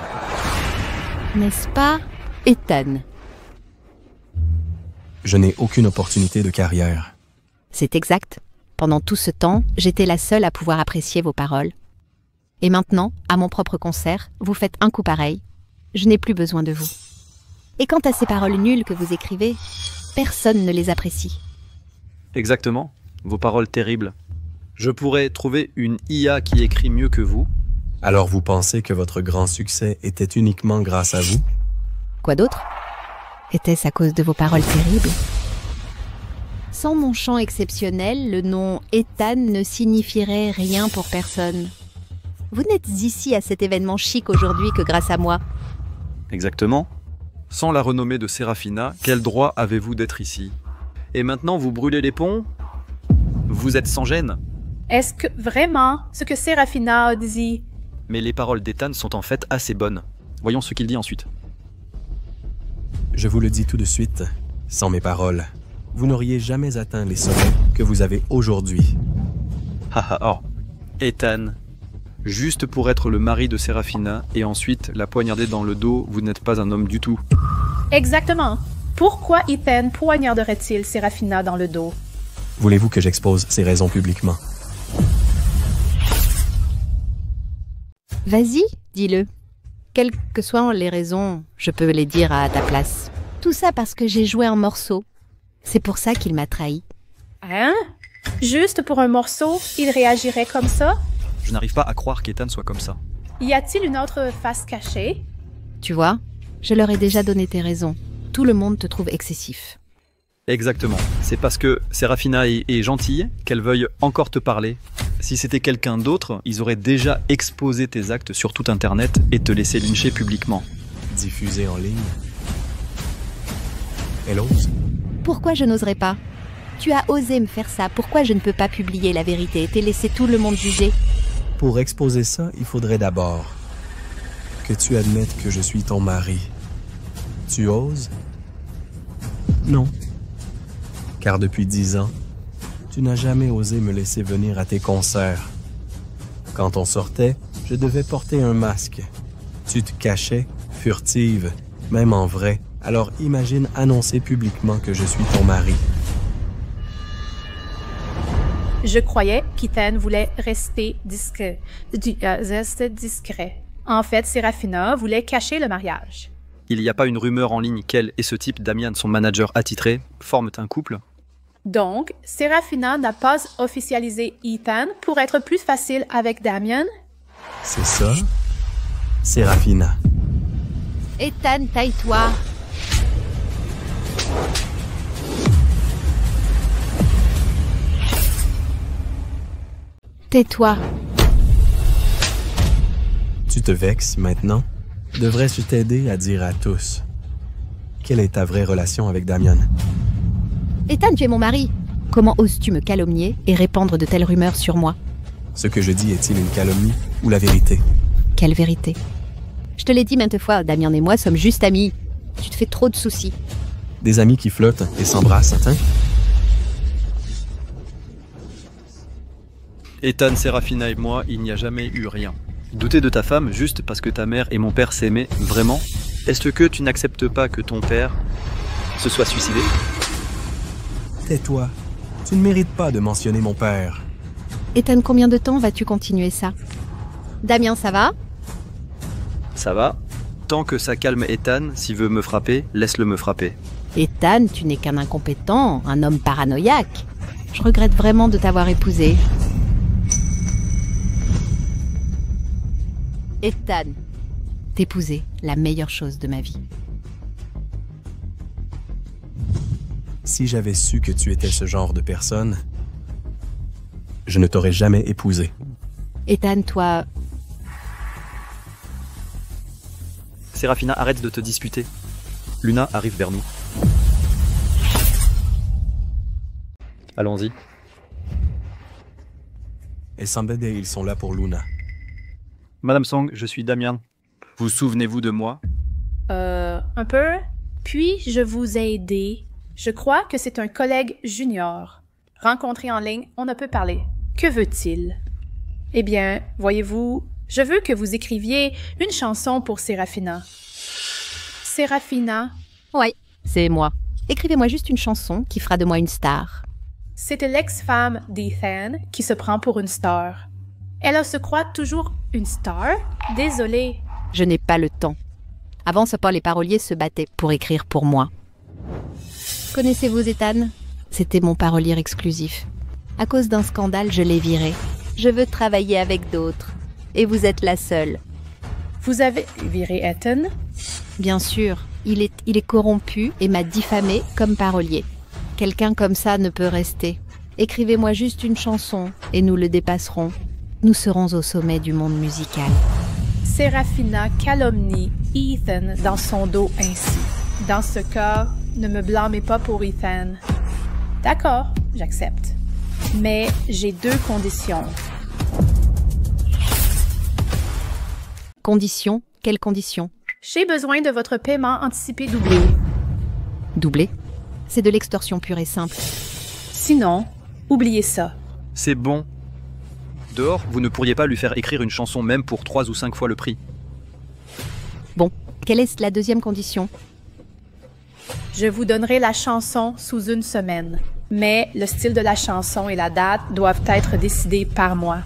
N'est-ce pas, Ethan? Je n'ai aucune opportunité de carrière. C'est exact. Pendant tout ce temps, j'étais la seule à pouvoir apprécier vos paroles. Et maintenant, à mon propre concert, vous faites un coup pareil. Je n'ai plus besoin de vous. Et quant à ces paroles nulles que vous écrivez, personne ne les apprécie. Exactement. Vos paroles terribles. Je pourrais trouver une IA qui écrit mieux que vous. Alors vous pensez que votre grand succès était uniquement grâce à vous? Quoi d'autre? Était-ce à cause de vos paroles terribles? Sans mon chant exceptionnel, le nom Ethan ne signifierait rien pour personne. Vous n'êtes ici à cet événement chic aujourd'hui que grâce à moi. Exactement. Sans la renommée de Serafina, quel droit avez-vous d'être ici? Et maintenant, vous brûlez les ponts? Vous êtes sans gêne? Est-ce que vraiment ce que Serafina a dit? Mais les paroles d'Ethan sont en fait assez bonnes. Voyons ce qu'il dit ensuite. Je vous le dis tout de suite, sans mes paroles, vous n'auriez jamais atteint les sommets que vous avez aujourd'hui. Haha, oh. Ethan, juste pour être le mari de Serafina et ensuite la poignarder dans le dos, vous n'êtes pas un homme du tout. Exactement. Pourquoi Ethan poignarderait-il Serafina dans le dos? Voulez-vous que j'expose ces raisons publiquement? Vas-y, dis-le. Quelles que soient les raisons, je peux les dire à ta place. Tout ça parce que j'ai joué un morceau. C'est pour ça qu'il m'a trahi. Hein? Juste pour un morceau, il réagirait comme ça? Je n'arrive pas à croire qu'Ethan soit comme ça. Y a-t-il une autre face cachée? Tu vois, je leur ai déjà donné tes raisons. Tout le monde te trouve excessif. Exactement. C'est parce que Serafina est gentille qu'elle veuille encore te parler. Si c'était quelqu'un d'autre, ils auraient déjà exposé tes actes sur tout Internet et te laissé lyncher publiquement. Diffusé en ligne? Elle ose? Pourquoi je n'oserais pas? Tu as osé me faire ça, pourquoi je ne peux pas publier la vérité et te laisser tout le monde juger? Pour exposer ça, il faudrait d'abord que tu admettes que je suis ton mari. Tu oses? Non. Car depuis 10 ans, tu n'as jamais osé me laisser venir à tes concerts. Quand on sortait, je devais porter un masque. Tu te cachais, furtive, même en vrai. Alors imagine annoncer publiquement que je suis ton mari. Je croyais qu'Ethan voulait rester discret. En fait, Serafina voulait cacher le mariage. Il n'y a pas une rumeur en ligne qu'elle et ce type, Damian, son manager attitré, forment un couple? Donc, Serafina n'a pas officialisé Ethan pour être plus facile avec Damian? C'est ça? Serafina. Ethan, taille-toi. Tais-toi. Tu te vexes maintenant? Devrais-je t'aider à dire à tous? Quelle est ta vraie relation avec Damian? Ethan, tu es mon mari. Comment oses-tu me calomnier et répandre de telles rumeurs sur moi? Ce que je dis est-il une calomnie ou la vérité? Quelle vérité? Je te l'ai dit maintes fois, Damian et moi sommes juste amis. Tu te fais trop de soucis. Des amis qui flottent et s'embrassent, hein? Ethan, Serafina et moi, il n'y a jamais eu rien. Douter de ta femme juste parce que ta mère et mon père s'aimaient vraiment? Est-ce que tu n'acceptes pas que ton père se soit suicidé? Tais-toi. Tu ne mérites pas de mentionner mon père. Ethan, combien de temps vas-tu continuer ça? Damien, ça va? Ça va? Tant que ça calme Ethan, s'il veut me frapper, laisse-le me frapper. Ethan, tu n'es qu'un incompétent, un homme paranoïaque. Je regrette vraiment de t'avoir épousé. Ethan, t'épouser, la meilleure chose de ma vie. Si j'avais su que tu étais ce genre de personne, je ne t'aurais jamais épousé. Ethan, toi, Sérafina, arrête de te disputer. Luna arrive vers nous. Allons-y. Et Sambed et ils sont là pour Luna. Madame Song, je suis Damien. Vous souvenez-vous de moi? Un peu. Puis-je vous ai aidé? Je crois que c'est un collègue junior. Rencontré en ligne, on ne peut parler. Que veut-il? Eh bien, voyez-vous, je veux que vous écriviez une chanson pour Sérafina. Sérafina, ouais, c'est moi. Écrivez-moi juste une chanson qui fera de moi une star. c'était l'ex-femme d'Ethan qui se prend pour une star. Elle se croit toujours une star? Désolée. Je n'ai pas le temps. Avant ce pas, les paroliers se battaient pour écrire pour moi. Connaissez-vous Ethan? C'était mon parolier exclusif. À cause d'un scandale, je l'ai viré. Je veux travailler avec d'autres. Et vous êtes la seule. Vous avez viré Ethan? Bien sûr, il est corrompu et m'a diffamé comme parolier. Quelqu'un comme ça ne peut rester. Écrivez-moi juste une chanson et nous le dépasserons. Nous serons au sommet du monde musical. Sérafina calomnie Ethan dans son dos ainsi. Dans ce cas, ne me blâmez pas pour Ethan. D'accord, j'accepte. Mais j'ai 2 conditions. Conditions? Quelles conditions? J'ai besoin de votre paiement anticipé doublé. Doublé? C'est de l'extorsion pure et simple. Sinon, oubliez ça. C'est bon. Dehors, vous ne pourriez pas lui faire écrire une chanson même pour 3 ou 5 fois le prix. Bon, quelle est la deuxième condition? Je vous donnerai la chanson sous 1 semaine. Mais le style de la chanson et la date doivent être décidés par moi.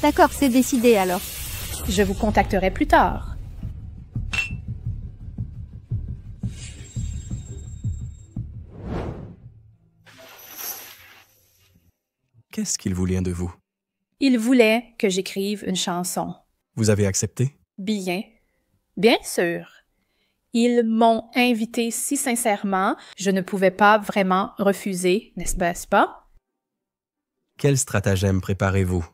D'accord, c'est décidé alors. Je vous contacterai plus tard. Qu'est-ce qu'il voulait de vous? Il voulait que j'écrive une chanson. Vous avez accepté? Bien. Bien sûr. Ils m'ont invité si sincèrement, je ne pouvais pas vraiment refuser, n'est-ce pas? Quel stratagème préparez-vous?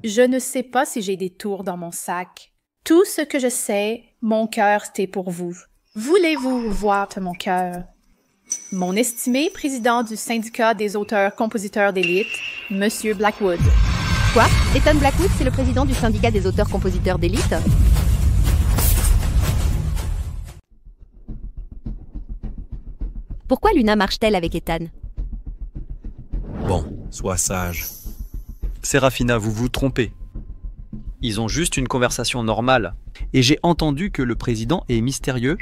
Je ne sais pas si j'ai des tours dans mon sac. Tout ce que je sais, mon cœur, c'était pour vous. Voulez-vous voir mon cœur? Mon estimé président du syndicat des auteurs-compositeurs d'élite, Monsieur Blackwood. Quoi? Ethan Blackwood, c'est le président du syndicat des auteurs-compositeurs d'élite? Pourquoi Luna marche-t-elle avec Ethan? Bon, sois sage. Sérafina, vous vous trompez. Ils ont juste une conversation normale. Et j'ai entendu que le président est mystérieux.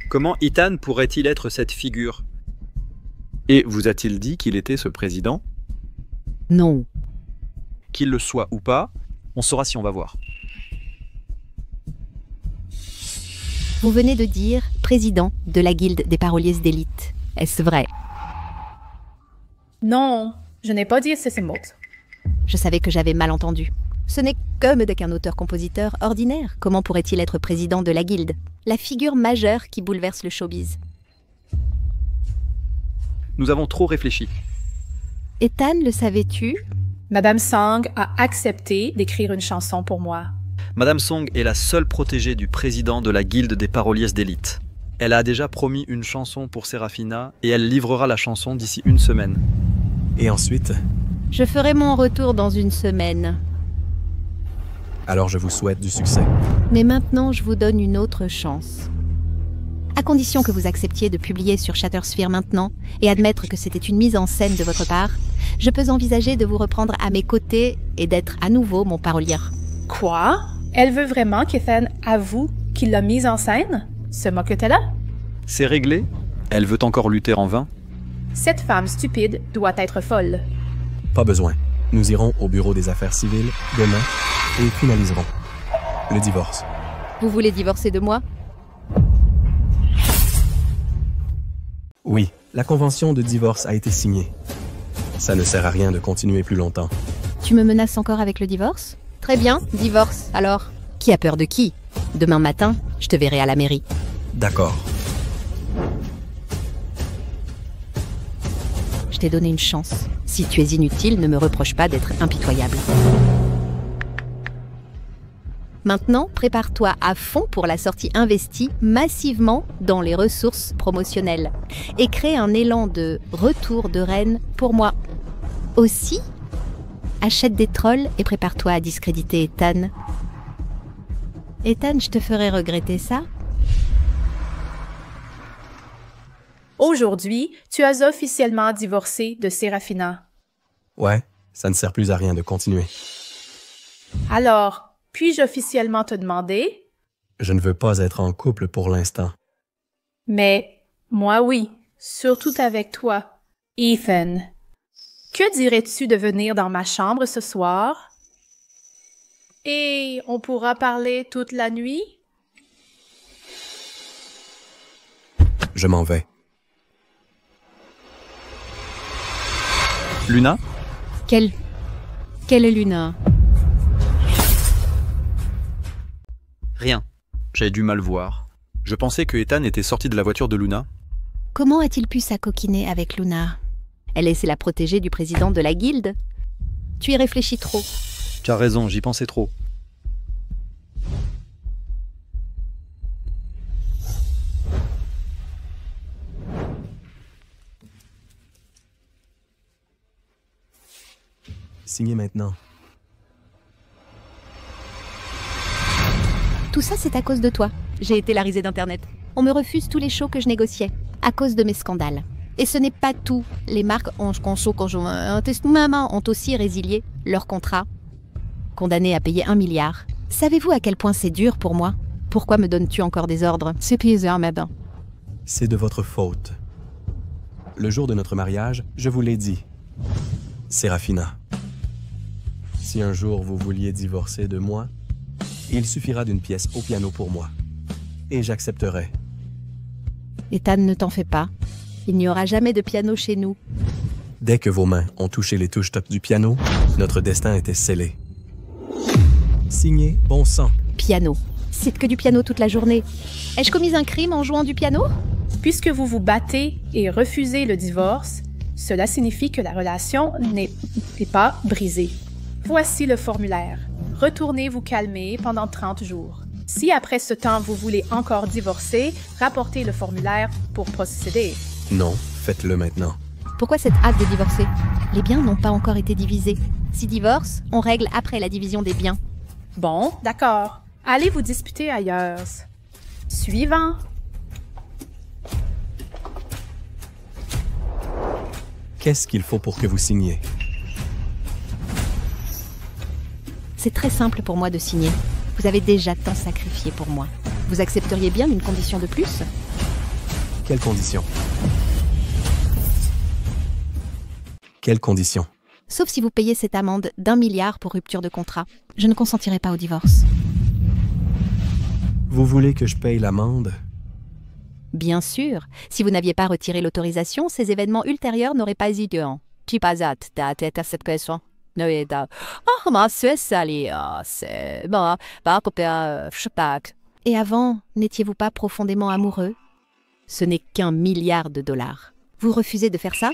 Comment Ethan pourrait-il être cette figure? Et vous a-t-il dit qu'il était ce président? Non. Qu'il le soit ou pas, on saura si on va voir. Vous venez de dire président de la guilde des paroliers d'élite. Est-ce vrai? Non, je n'ai pas dit ces mots. Je savais que j'avais mal entendu. Ce n'est qu'un auteur-compositeur ordinaire. Comment pourrait-il être président de la guilde? La figure majeure qui bouleverse le showbiz. Nous avons trop réfléchi. Ethan, le savais-tu? Madame Song a accepté d'écrire une chanson pour moi. Madame Song est la seule protégée du président de la guilde des paroliers d'élite. Elle a déjà promis une chanson pour Sérafina et elle livrera la chanson d'ici 1 semaine. Et ensuite? Je ferai mon retour dans 1 semaine. Alors je vous souhaite du succès. Mais maintenant, je vous donne une autre chance. À condition que vous acceptiez de publier sur Chattersphere maintenant et admettre que c'était une mise en scène de votre part, je peux envisager de vous reprendre à mes côtés et d'être à nouveau mon parolier. Quoi? Elle veut vraiment qu'Ethan avoue qu'il l'a mise en scène? Se moque-t-elle? C'est réglé? Elle veut encore lutter en vain? Cette femme stupide doit être folle. Pas besoin. Nous irons au bureau des affaires civiles demain et finaliserons le divorce. Vous voulez divorcer de moi? Oui, la convention de divorce a été signée. Ça ne sert à rien de continuer plus longtemps. Tu me menaces encore avec le divorce? Très bien, divorce, alors. Qui a peur de qui? Demain matin, je te verrai à la mairie. D'accord. Je t'ai donné une chance. Si tu es inutile, ne me reproche pas d'être impitoyable. Maintenant, prépare-toi à fond pour la sortie investie massivement dans les ressources promotionnelles et crée un élan de retour de reine pour moi. Aussi, achète des trolls et prépare-toi à discréditer Ethan. Ethan, je te ferai regretter ça. Aujourd'hui, tu as officiellement divorcé de Serafina. Ouais, ça ne sert plus à rien de continuer. Alors, puis-je officiellement te demander? Je ne veux pas être en couple pour l'instant. Mais moi oui, surtout avec toi. Ethan, que dirais-tu de venir dans ma chambre ce soir? Et on pourra parler toute la nuit? Je m'en vais. Luna? Quelle est Luna? Rien. J'avais du mal voir. Je pensais que Ethan était sorti de la voiture de Luna. Comment a-t-il pu s'acoquiner avec Luna? Elle est la protégée du président de la guilde. Tu y réfléchis trop. Tu as raison, j'y pensais trop. Signez maintenant. Tout ça, c'est à cause de toi. J'ai été la risée d'Internet. On me refuse tous les shows que je négociais, à cause de mes scandales. Et ce n'est pas tout. Les marques ont aussi résilié leur contrat, condamnés à payer 1 milliard. Savez-vous à quel point c'est dur pour moi? Pourquoi me donnes-tu encore des ordres? C'est bizarre, madame. C'est de votre faute. Le jour de notre mariage, je vous l'ai dit. Serafina. Si un jour vous vouliez divorcer de moi, il suffira d'une pièce au piano pour moi. Et j'accepterai. Ethan, ne t'en fais pas. Il n'y aura jamais de piano chez nous. Dès que vos mains ont touché les touches top du piano, notre destin était scellé. Signé Bon Sang. Piano. C'est que du piano toute la journée. Ai-je commis un crime en jouant du piano? Puisque vous vous battez et refusez le divorce, cela signifie que la relation n'est pas brisée. Voici le formulaire. Retournez vous calmer pendant 30 jours. Si après ce temps vous voulez encore divorcer, rapportez le formulaire pour procéder. Non, faites-le maintenant. Pourquoi cette hâte de divorcer? Les biens n'ont pas encore été divisés. Si divorce, on règle après la division des biens. Bon, d'accord. Allez vous disputer ailleurs. Suivant. Qu'est-ce qu'il faut pour que vous signiez? C'est très simple pour moi de signer. Vous avez déjà tant sacrifié pour moi. Vous accepteriez bien une condition de plus? Quelles conditions? Quelles conditions? Sauf si vous payez cette amende d'1 milliard pour rupture de contrat. Je ne consentirai pas au divorce. Vous voulez que je paye l'amende? Bien sûr. Si vous n'aviez pas retiré l'autorisation, ces événements ultérieurs n'auraient pas eu lieu. Tu pas hâte à cette question. Et avant, n'étiez-vous pas profondément amoureux? Ce n'est qu'1 milliard de dollars. Vous refusez de faire ça?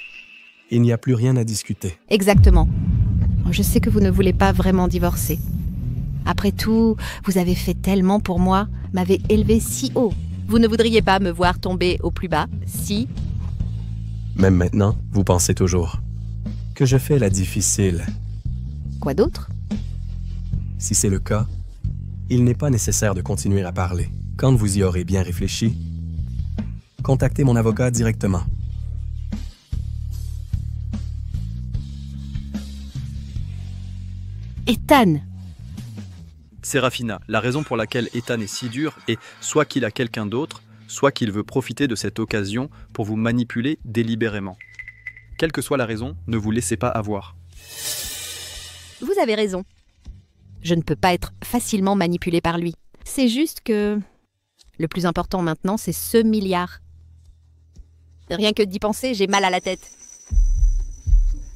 Il n'y a plus rien à discuter. Exactement. Je sais que vous ne voulez pas vraiment divorcer. Après tout, vous avez fait tellement pour moi, m'avez élevé si haut. Vous ne voudriez pas me voir tomber au plus bas, si... Même maintenant, vous pensez toujours que je fais la difficile. Quoi d'autre? Si c'est le cas, il n'est pas nécessaire de continuer à parler. Quand vous y aurez bien réfléchi, contactez mon avocat directement. Ethan! Serafina, la raison pour laquelle Ethan est si dur est soit qu'il a quelqu'un d'autre, soit qu'il veut profiter de cette occasion pour vous manipuler délibérément. Quelle que soit la raison, ne vous laissez pas avoir. Vous avez raison. Je ne peux pas être facilement manipulée par lui. C'est juste que le plus important maintenant, c'est ce milliard. Rien que d'y penser, j'ai mal à la tête.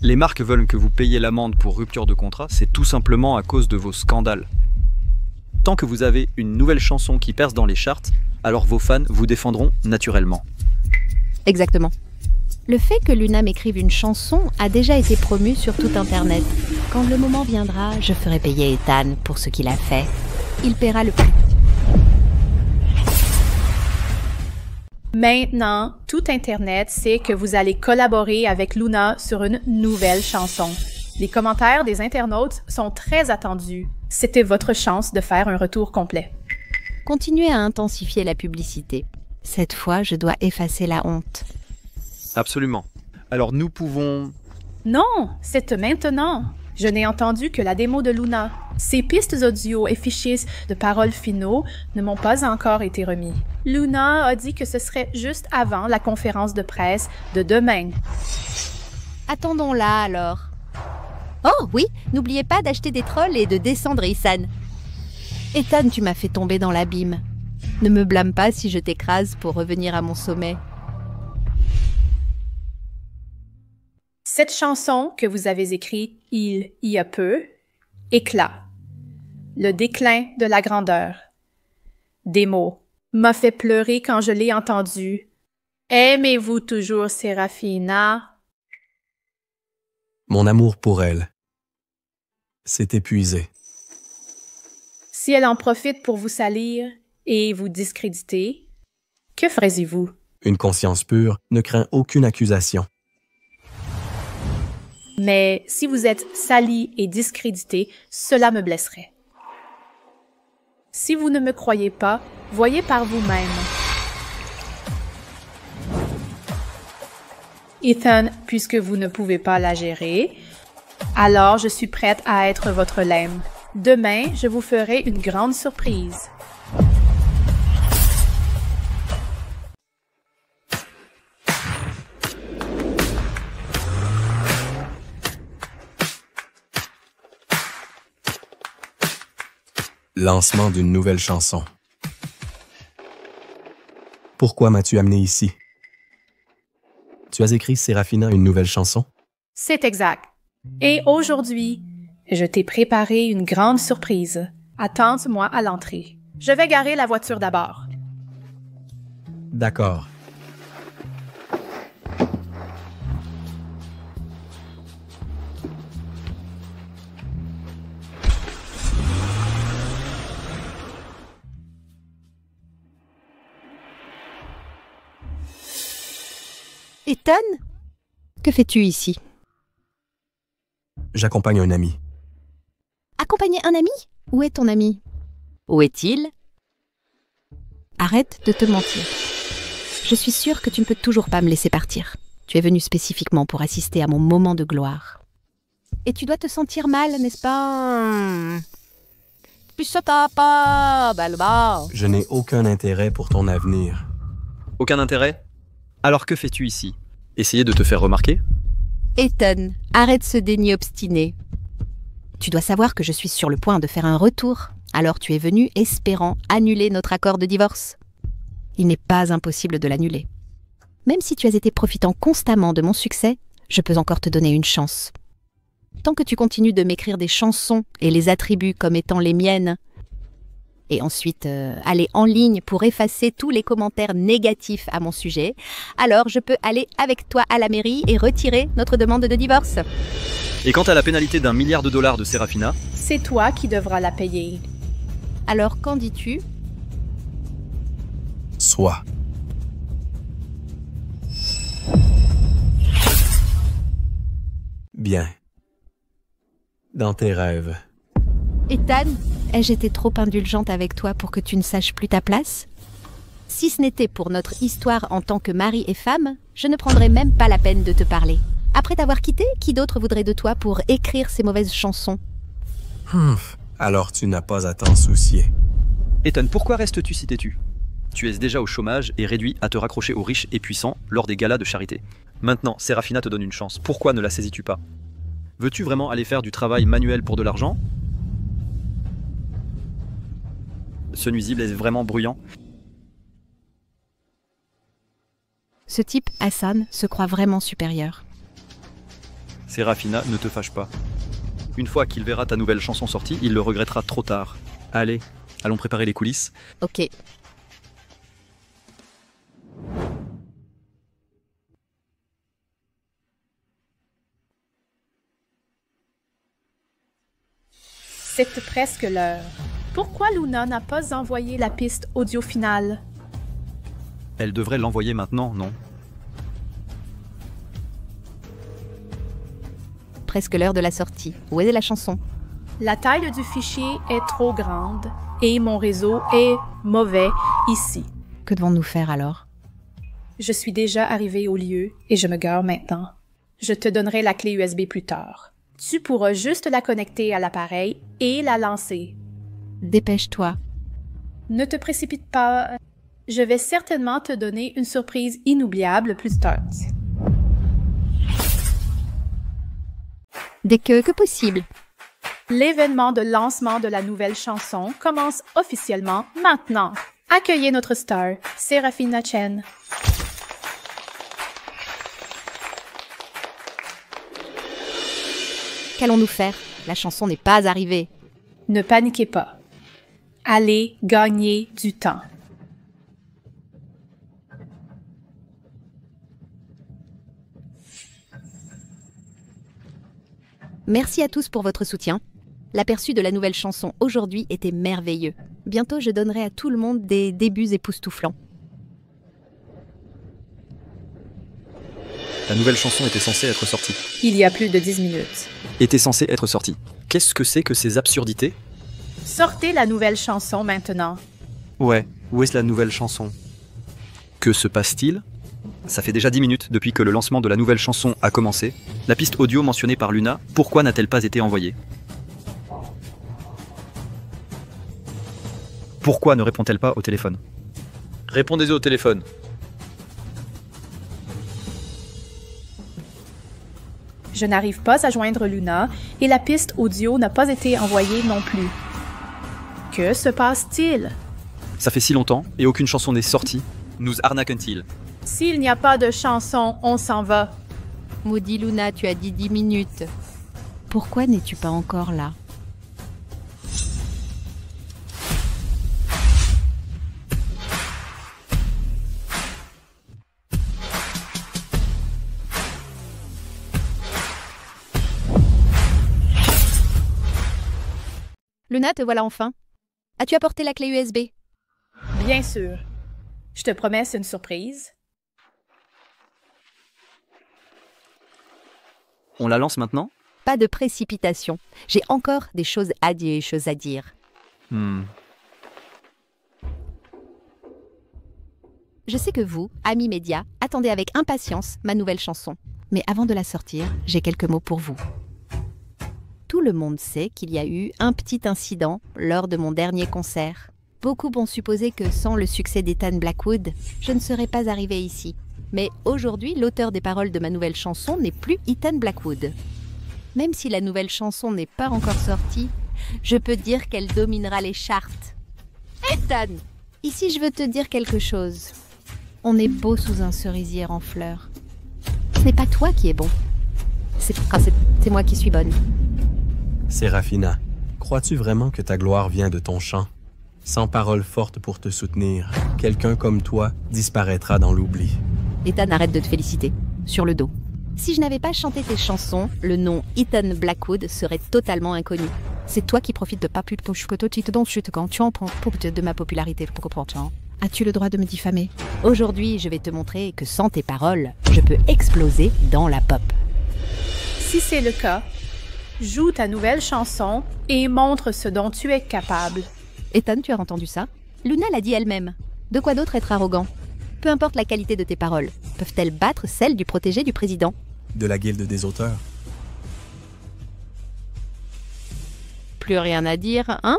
Les marques veulent que vous payiez l'amende pour rupture de contrat, c'est tout simplement à cause de vos scandales. Tant que vous avez une nouvelle chanson qui perce dans les charts, alors vos fans vous défendront naturellement. Exactement. Le fait que Luna m'écrive une chanson a déjà été promu sur tout Internet. Quand le moment viendra, je ferai payer Ethan pour ce qu'il a fait. Il paiera le prix. Maintenant, tout Internet sait que vous allez collaborer avec Luna sur une nouvelle chanson. Les commentaires des internautes sont très attendus. C'était votre chance de faire un retour complet. Continuez à intensifier la publicité. Cette fois, je dois effacer la honte. Absolument. Alors nous pouvons... Non, c'est maintenant. Je n'ai entendu que la démo de Luna. Ces pistes audio et fichiers de paroles finaux ne m'ont pas encore été remis. Luna a dit que ce serait juste avant la conférence de presse de demain. Attendons-la alors. Oh oui, n'oubliez pas d'acheter des trolls et de descendre Isan. Ethan, tu m'as fait tomber dans l'abîme. Ne me blâme pas si je t'écrase pour revenir à mon sommet. Cette chanson que vous avez écrite il y a peu, Éclat, le déclin de la grandeur. Des mots, m'a fait pleurer quand je l'ai entendu. Aimez-vous toujours Serafina? Mon amour pour elle s'est épuisé. Si elle en profite pour vous salir et vous discréditer, que ferez-vous? Une conscience pure ne craint aucune accusation. Mais si vous êtes sali et discrédité, cela me blesserait. Si vous ne me croyez pas, voyez par vous-même. Ethan, puisque vous ne pouvez pas la gérer, alors je suis prête à être votre lemme. Demain, je vous ferai une grande surprise. Lancement d'une nouvelle chanson. Pourquoi m'as-tu amené ici? Tu as écrit, Serafina, une nouvelle chanson? C'est exact. Et aujourd'hui, je t'ai préparé une grande surprise. Attends-moi à l'entrée. Je vais garer la voiture d'abord. D'accord. Ethan, que fais-tu ici? J'accompagne un ami. Accompagner un ami? Où est ton ami? Où est-il? Arrête de te mentir. Je suis sûre que tu ne peux toujours pas me laisser partir. Tu es venu spécifiquement pour assister à mon moment de gloire. Et tu dois te sentir mal, n'est-ce pas? Je n'ai aucun intérêt pour ton avenir. Aucun intérêt? Alors que fais-tu ici? Essayer de te faire remarquer? Ethan, arrête ce déni obstiné. Tu dois savoir que je suis sur le point de faire un retour. Alors tu es venu espérant annuler notre accord de divorce. Il n'est pas impossible de l'annuler. Même si tu as été profitant constamment de mon succès, je peux encore te donner une chance. Tant que tu continues de m'écrire des chansons et les attribues comme étant les miennes, et ensuite aller en ligne pour effacer tous les commentaires négatifs à mon sujet, alors je peux aller avec toi à la mairie et retirer notre demande de divorce. Et quant à la pénalité d'1 milliard de dollars de Serafina, C'est toi qui devras la payer. Alors qu'en dis-tu? Soit. Bien. Dans tes rêves. Ethan, ai-je été trop indulgente avec toi pour que tu ne saches plus ta place? Si ce n'était pour notre histoire en tant que mari et femme, je ne prendrais même pas la peine de te parler. Après t'avoir quitté, qui d'autre voudrait de toi pour écrire ces mauvaises chansons? Alors tu n'as pas à t'en soucier. Ethan, pourquoi restes-tu si têtu? Tu es déjà au chômage et réduit à te raccrocher aux riches et puissants lors des galas de charité. Maintenant, Serafina te donne une chance. Pourquoi ne la saisis-tu pas? Veux-tu vraiment aller faire du travail manuel pour de l'argent? Ce nuisible est vraiment bruyant. Ce type, Hassan, se croit vraiment supérieur. Sérafina, ne te fâche pas. Une fois qu'il verra ta nouvelle chanson sortie, il le regrettera trop tard. Allez, allons préparer les coulisses. Ok. C'est presque l'heure. Pourquoi Luna n'a pas envoyé la piste audio finale? Elle devrait l'envoyer maintenant, non? Presque l'heure de la sortie. Où est la chanson? La taille du fichier est trop grande et mon réseau est mauvais ici. Que devons-nous faire alors? Je suis déjà arrivée au lieu et je me gare maintenant. Je te donnerai la clé USB plus tard. Tu pourras juste la connecter à l'appareil et la lancer. Dépêche-toi. Ne te précipite pas. Je vais certainement te donner une surprise inoubliable plus tard. Dès que possible. L'événement de lancement de la nouvelle chanson commence officiellement maintenant. Accueillez notre star, Sérafina Chen. Qu'allons-nous faire? La chanson n'est pas arrivée. Ne paniquez pas. Allez gagner du temps. Merci à tous pour votre soutien. L'aperçu de la nouvelle chanson aujourd'hui était merveilleux. Bientôt, je donnerai à tout le monde des débuts époustouflants. La nouvelle chanson était censée être sortie. Il y a plus de 10 minutes. Était censée être sortie. Qu'est-ce que c'est que ces absurdités? Sortez la nouvelle chanson maintenant. Ouais, où est la nouvelle chanson? Que se passe-t-il? Ça fait déjà 10 minutes depuis que le lancement de la nouvelle chanson a commencé. La piste audio mentionnée par Luna, pourquoi n'a-t-elle pas été envoyée? Pourquoi ne répond-elle pas au téléphone? Répondez au téléphone. Je n'arrive pas à joindre Luna et la piste audio n'a pas été envoyée non plus. Que se passe-t-il? Ça fait si longtemps et aucune chanson n'est sortie. Nous arnaquent-ils? S'il n'y a pas de chanson, on s'en va. Maudit Luna, tu as dit 10 minutes. Pourquoi n'es-tu pas encore là? Luna, te voilà enfin. As-tu apporté la clé USB? Bien sûr. Je te promets, c'est une surprise. On la lance maintenant? Pas de précipitation. J'ai encore des choses à dire. Je sais que vous, amis médias, attendez avec impatience ma nouvelle chanson. Mais avant de la sortir, j'ai quelques mots pour vous. Tout le monde sait qu'il y a eu un petit incident lors de mon dernier concert. Beaucoup vont supposer que sans le succès d'Ethan Blackwood, je ne serais pas arrivée ici. Mais aujourd'hui, l'auteur des paroles de ma nouvelle chanson n'est plus Ethan Blackwood. Même si la nouvelle chanson n'est pas encore sortie, je peux dire qu'elle dominera les charts. Ethan! Ici, je veux te dire quelque chose. On est beau sous un cerisier en fleurs. Ce n'est pas toi qui es bon. C'est moi qui suis bonne. Sérafina, crois-tu vraiment que ta gloire vient de ton chant? Sans paroles fortes pour te soutenir, quelqu'un comme toi disparaîtra dans l'oubli. Ethan, arrête de te féliciter. Sur le dos. Si je n'avais pas chanté tes chansons, le nom Ethan Blackwood serait totalement inconnu. C'est toi qui profites de ma popularité. As-tu le droit de me diffamer? Aujourd'hui, je vais te montrer que sans tes paroles, je peux exploser dans la pop. Si c'est le cas, joue ta nouvelle chanson et montre ce dont tu es capable. Ethan, tu as entendu ça? Luna l'a dit elle-même. De quoi d'autre être arrogant? Peu importe la qualité de tes paroles, peuvent-elles battre celles du protégé du président? De la guilde des auteurs. Plus rien à dire, hein?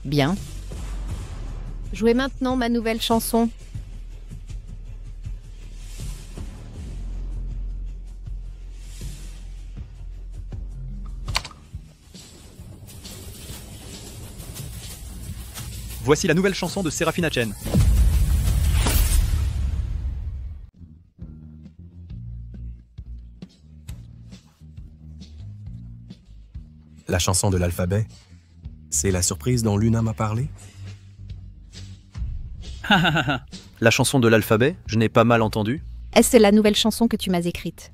Bien. Jouez maintenant ma nouvelle chanson. Voici la nouvelle chanson de Seraphina Chen. La chanson de l'alphabet, c'est la surprise dont Luna m'a parlé? La chanson de l'alphabet, je n'ai pas mal entendu. Est-ce la nouvelle chanson que tu m'as écrite?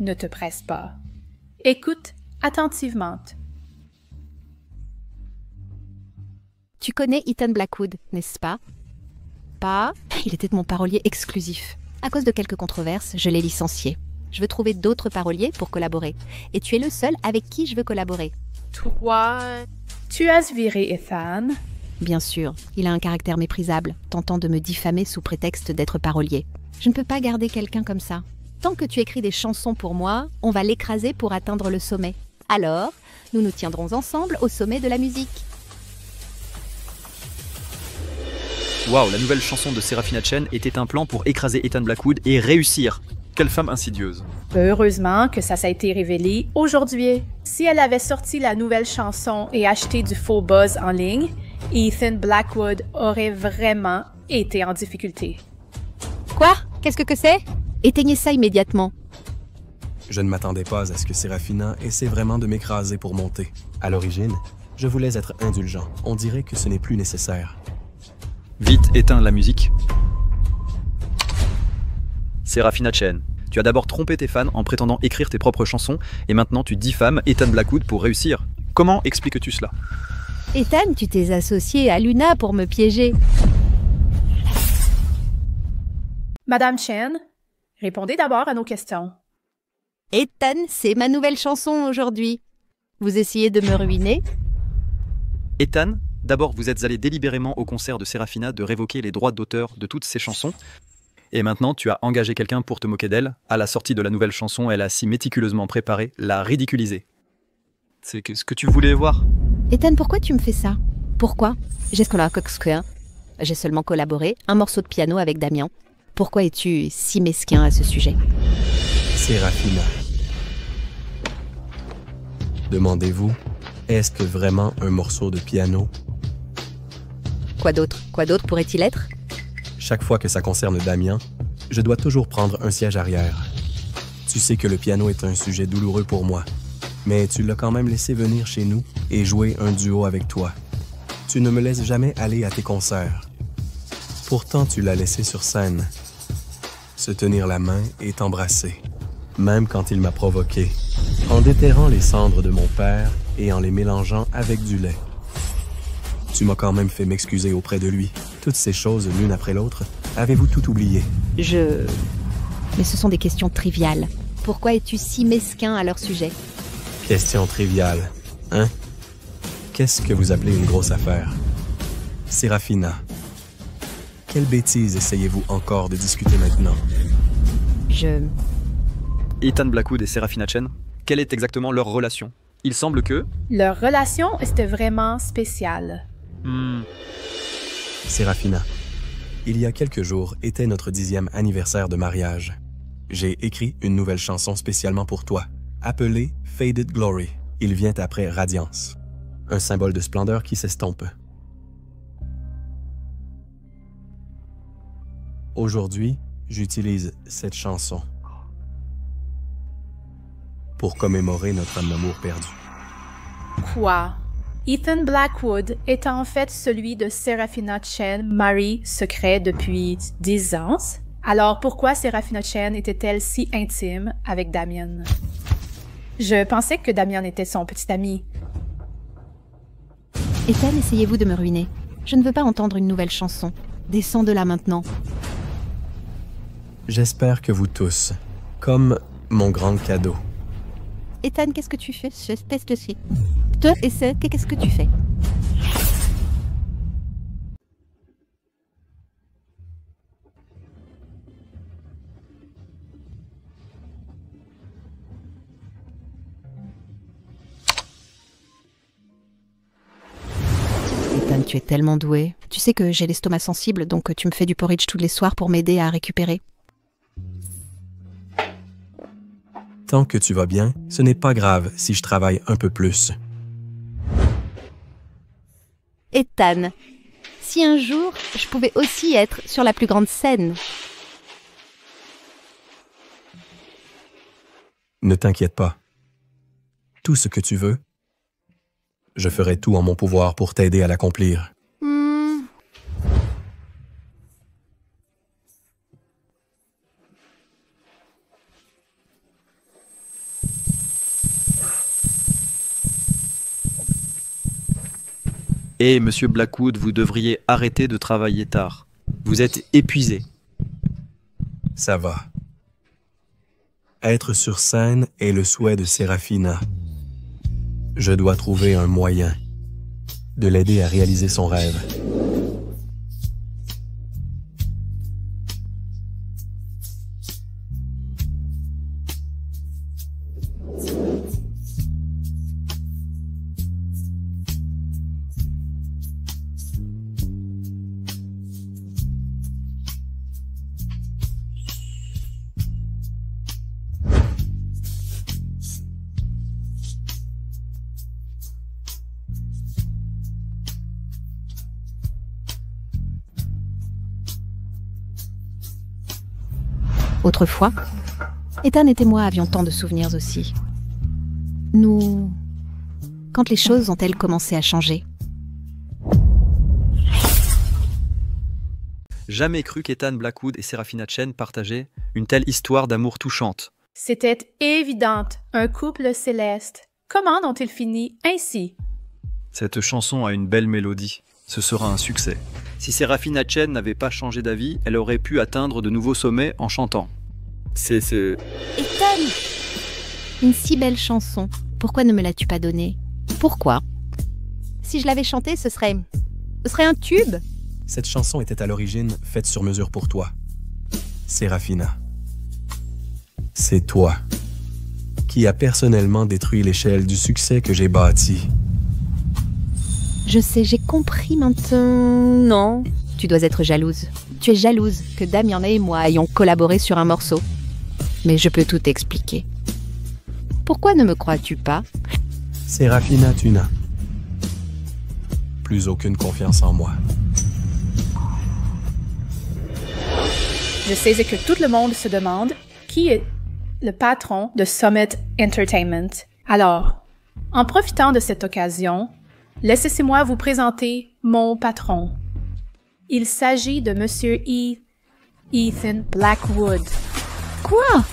Ne te presse pas. Écoute attentivement. Tu connais Ethan Blackwood, n'est-ce pas? Pas? Il était mon parolier exclusif. À cause de quelques controverses, je l'ai licencié. Je veux trouver d'autres paroliers pour collaborer. Et tu es le seul avec qui je veux collaborer. Toi, tu as viré Ethan. Bien sûr, il a un caractère méprisable, tentant de me diffamer sous prétexte d'être parolier. Je ne peux pas garder quelqu'un comme ça. Tant que tu écris des chansons pour moi, on va l'écraser pour atteindre le sommet. Alors, nous nous tiendrons ensemble au sommet de la musique. Waouh, la nouvelle chanson de Seraphina Chen était un plan pour écraser Ethan Blackwood et réussir. Quelle femme insidieuse. Heureusement que ça a été révélé aujourd'hui. Si elle avait sorti la nouvelle chanson et acheté du faux buzz en ligne, Ethan Blackwood aurait vraiment été en difficulté. Quoi? Qu'est-ce que c'est? Éteignez ça immédiatement. Je ne m'attendais pas à ce que Seraphina essaie vraiment de m'écraser pour monter. À l'origine, je voulais être indulgent. On dirait que ce n'est plus nécessaire. Vite, éteins la musique. Seraphina Chen, tu as d'abord trompé tes fans en prétendant écrire tes propres chansons et maintenant tu diffames Ethan Blackwood pour réussir. Comment expliques-tu cela? Ethan, tu t'es associé à Luna pour me piéger. Madame Chen, répondez d'abord à nos questions. Ethan, c'est ma nouvelle chanson aujourd'hui. Vous essayez de me ruiner? Ethan, d'abord vous êtes allé délibérément au concert de Seraphina de révoquer les droits d'auteur de toutes ses chansons. Et maintenant, tu as engagé quelqu'un pour te moquer d'elle. À la sortie de la nouvelle chanson, elle a si méticuleusement préparé, la ridiculiser. C'est ce que tu voulais voir. Ethan, pourquoi tu me fais ça? Pourquoi? J'ai seulement collaboré un morceau de piano avec Damien. Pourquoi es-tu si mesquin à ce sujet? Seraphina. Demandez-vous, est-ce que vraiment un morceau de piano? Quoi d'autre? Quoi d'autre pourrait-il être? Chaque fois que ça concerne Damien, je dois toujours prendre un siège arrière. Tu sais que le piano est un sujet douloureux pour moi, mais tu l'as quand même laissé venir chez nous et jouer un duo avec toi. Tu ne me laisses jamais aller à tes concerts. Pourtant, tu l'as laissé sur scène, se tenir la main et t'embrasser, même quand il m'a provoqué, en déterrant les cendres de mon père et en les mélangeant avec du lait. Tu m'as quand même fait m'excuser auprès de lui. Toutes ces choses l'une après l'autre, avez-vous tout oublié? Mais ce sont des questions triviales. Pourquoi es-tu si mesquin à leur sujet? Question triviale, hein? Qu'est-ce que vous appelez une grosse affaire? Seraphina, quelle bêtise essayez-vous encore de discuter maintenant? Ethan Blackwood et Seraphina Chen, quelle est exactement leur relation? Il semble que... Leur relation était vraiment spéciale. Seraphina, il y a quelques jours était notre 10e anniversaire de mariage. J'ai écrit une nouvelle chanson spécialement pour toi, appelée Faded Glory. Il vient après Radiance, un symbole de splendeur qui s'estompe. Aujourd'hui, j'utilise cette chanson pour commémorer notre amour perdu. Quoi? Ethan Blackwood est en fait celui de Seraphina Chen, mari secret depuis 10 ans. Alors pourquoi Seraphina Chen était-elle si intime avec Damien? Je pensais que Damien était son petit ami. Ethan, essayez-vous de me ruiner? Je ne veux pas entendre une nouvelle chanson. Descends de là maintenant. J'espère que vous tous, comme mon grand cadeau. Ethan, qu'est-ce que tu fais? Qu'est-ce que tu fais? Ethan, tu es tellement doué. Tu sais que j'ai l'estomac sensible, donc tu me fais du porridge tous les soirs pour m'aider à récupérer. Tant que tu vas bien, ce n'est pas grave si je travaille un peu plus. Ethan, si un jour je pouvais aussi être sur la plus grande scène. Ne t'inquiète pas. Tout ce que tu veux, je ferai tout en mon pouvoir pour t'aider à l'accomplir. Et monsieur Blackwood, vous devriez arrêter de travailler tard. Vous êtes épuisé. Ça va. Être sur scène est le souhait de Seraphina. Je dois trouver un moyen de l'aider à réaliser son rêve. Autrefois, Ethan et moi avions tant de souvenirs aussi. Nous... Quand les choses ont-elles commencé à changer? Jamais cru qu'Ethan Blackwood et Seraphina Chen partageaient une telle histoire d'amour touchante. C'était évident, un couple céleste. Comment ont-ils fini ainsi? Cette chanson a une belle mélodie. Ce sera un succès. Si Seraphina Chen n'avait pas changé d'avis, elle aurait pu atteindre de nouveaux sommets en chantant. Ethan! Une si belle chanson. Pourquoi ne me l'as-tu pas donnée? Pourquoi? Si je l'avais chantée, ce serait un tube. Cette chanson était à l'origine faite sur mesure pour toi. Seraphina. C'est toi qui as personnellement détruit l'échelle du succès que j'ai bâti. Je sais, j'ai compris maintenant. Non, tu dois être jalouse. Tu es jalouse que Damien et moi ayons collaboré sur un morceau. Mais je peux tout expliquer. Pourquoi ne me crois-tu pas? Seraphina, tu n'as plus aucune confiance en moi. Je sais que tout le monde se demande qui est le patron de Summit Entertainment. Alors, en profitant de cette occasion, laissez-moi vous présenter mon patron. Il s'agit de Monsieur Ethan Blackwood. Quoi?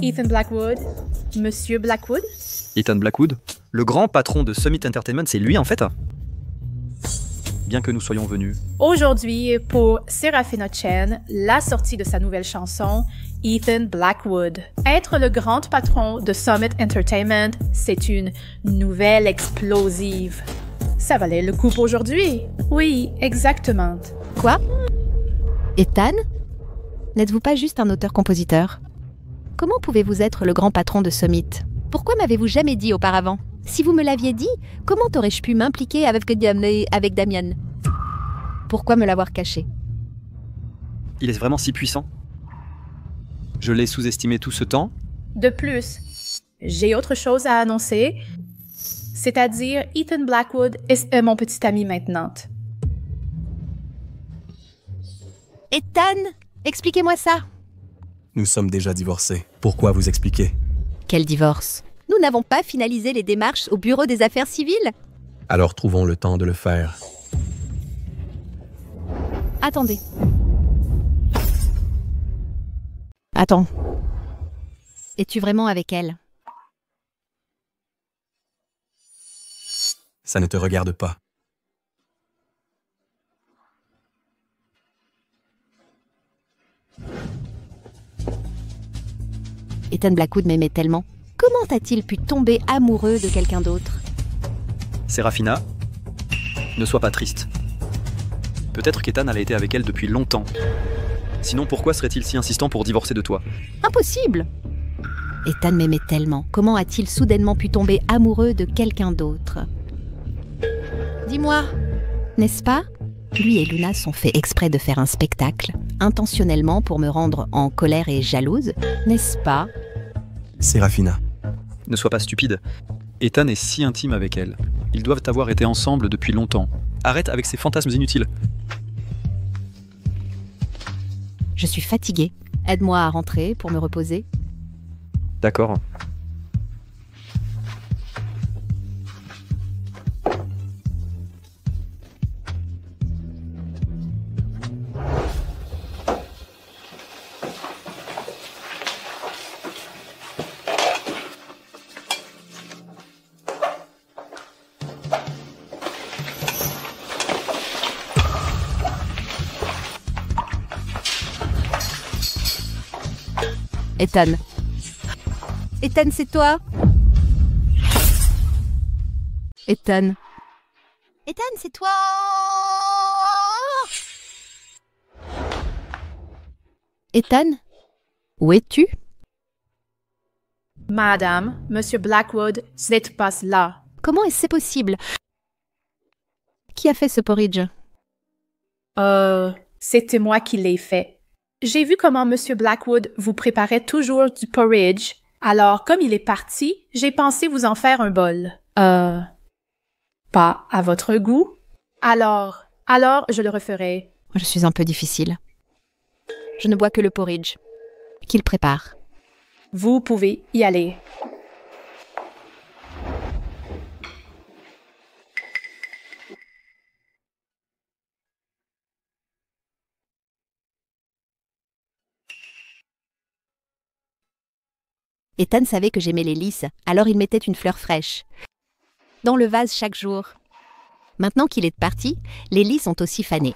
Ethan Blackwood? Monsieur Blackwood? Ethan Blackwood, le grand patron de Summit Entertainment, c'est lui en fait? Bien que nous soyons venus. Aujourd'hui, pour Seraphina Chen, la sortie de sa nouvelle chanson, Ethan Blackwood. Être le grand patron de Summit Entertainment, c'est une nouvelle explosive. Ça valait le coup aujourd'hui. Oui, exactement. Quoi? Ethan? N'êtes-vous pas juste un auteur-compositeur? Comment pouvez-vous être le grand patron de Summit? Pourquoi m'avez-vous jamais dit auparavant? Si vous me l'aviez dit, comment aurais-je pu m'impliquer avec Damien? Pourquoi me l'avoir caché? Il est vraiment si puissant? Je l'ai sous-estimé tout ce temps? De plus, j'ai autre chose à annoncer, c'est-à-dire Ethan Blackwood est mon petit ami maintenant. Ethan, expliquez-moi ça. Nous sommes déjà divorcés. Pourquoi vous expliquer? Quel divorce? Nous n'avons pas finalisé les démarches au bureau des affaires civiles. Alors trouvons le temps de le faire. Attendez. Attends. Es-tu vraiment avec elle? Ça ne te regarde pas. Ethan Blackwood m'aimait tellement. Comment a-t-il pu tomber amoureux de quelqu'un d'autre? Seraphina, ne sois pas triste. Peut-être qu'Ethan a été avec elle depuis longtemps. Sinon, pourquoi serait-il si insistant pour divorcer de toi? Impossible! Ethan m'aimait tellement. Comment a-t-il soudainement pu tomber amoureux de quelqu'un d'autre? Dis-moi, n'est-ce pas? Lui et Luna sont faits exprès de faire un spectacle, intentionnellement pour me rendre en colère et jalouse, n'est-ce pas? Seraphina. Ne sois pas stupide. Ethan est si intime avec elle. Ils doivent avoir été ensemble depuis longtemps. Arrête avec ces fantasmes inutiles. Je suis fatiguée. Aide-moi à rentrer pour me reposer. D'accord. Ethan. Ethan, c'est toi? Ethan. Ethan, c'est toi? Ethan? Où es-tu? Madame, Monsieur Blackwood, ce n'est pas là. Comment est-ce possible? Qui a fait ce porridge? C'était moi qui l'ai fait. J'ai vu comment Monsieur Blackwood vous préparait toujours du porridge. Alors, comme il est parti, j'ai pensé vous en faire un bol. Pas à votre goût? Alors, je le referai. Je suis un peu difficile. Je ne bois que le porridge qu'il prépare. Vous pouvez y aller. Ethan savait que j'aimais les lys, alors il mettait une fleur fraîche dans le vase chaque jour. Maintenant qu'il est parti, les lys sont aussi fanés.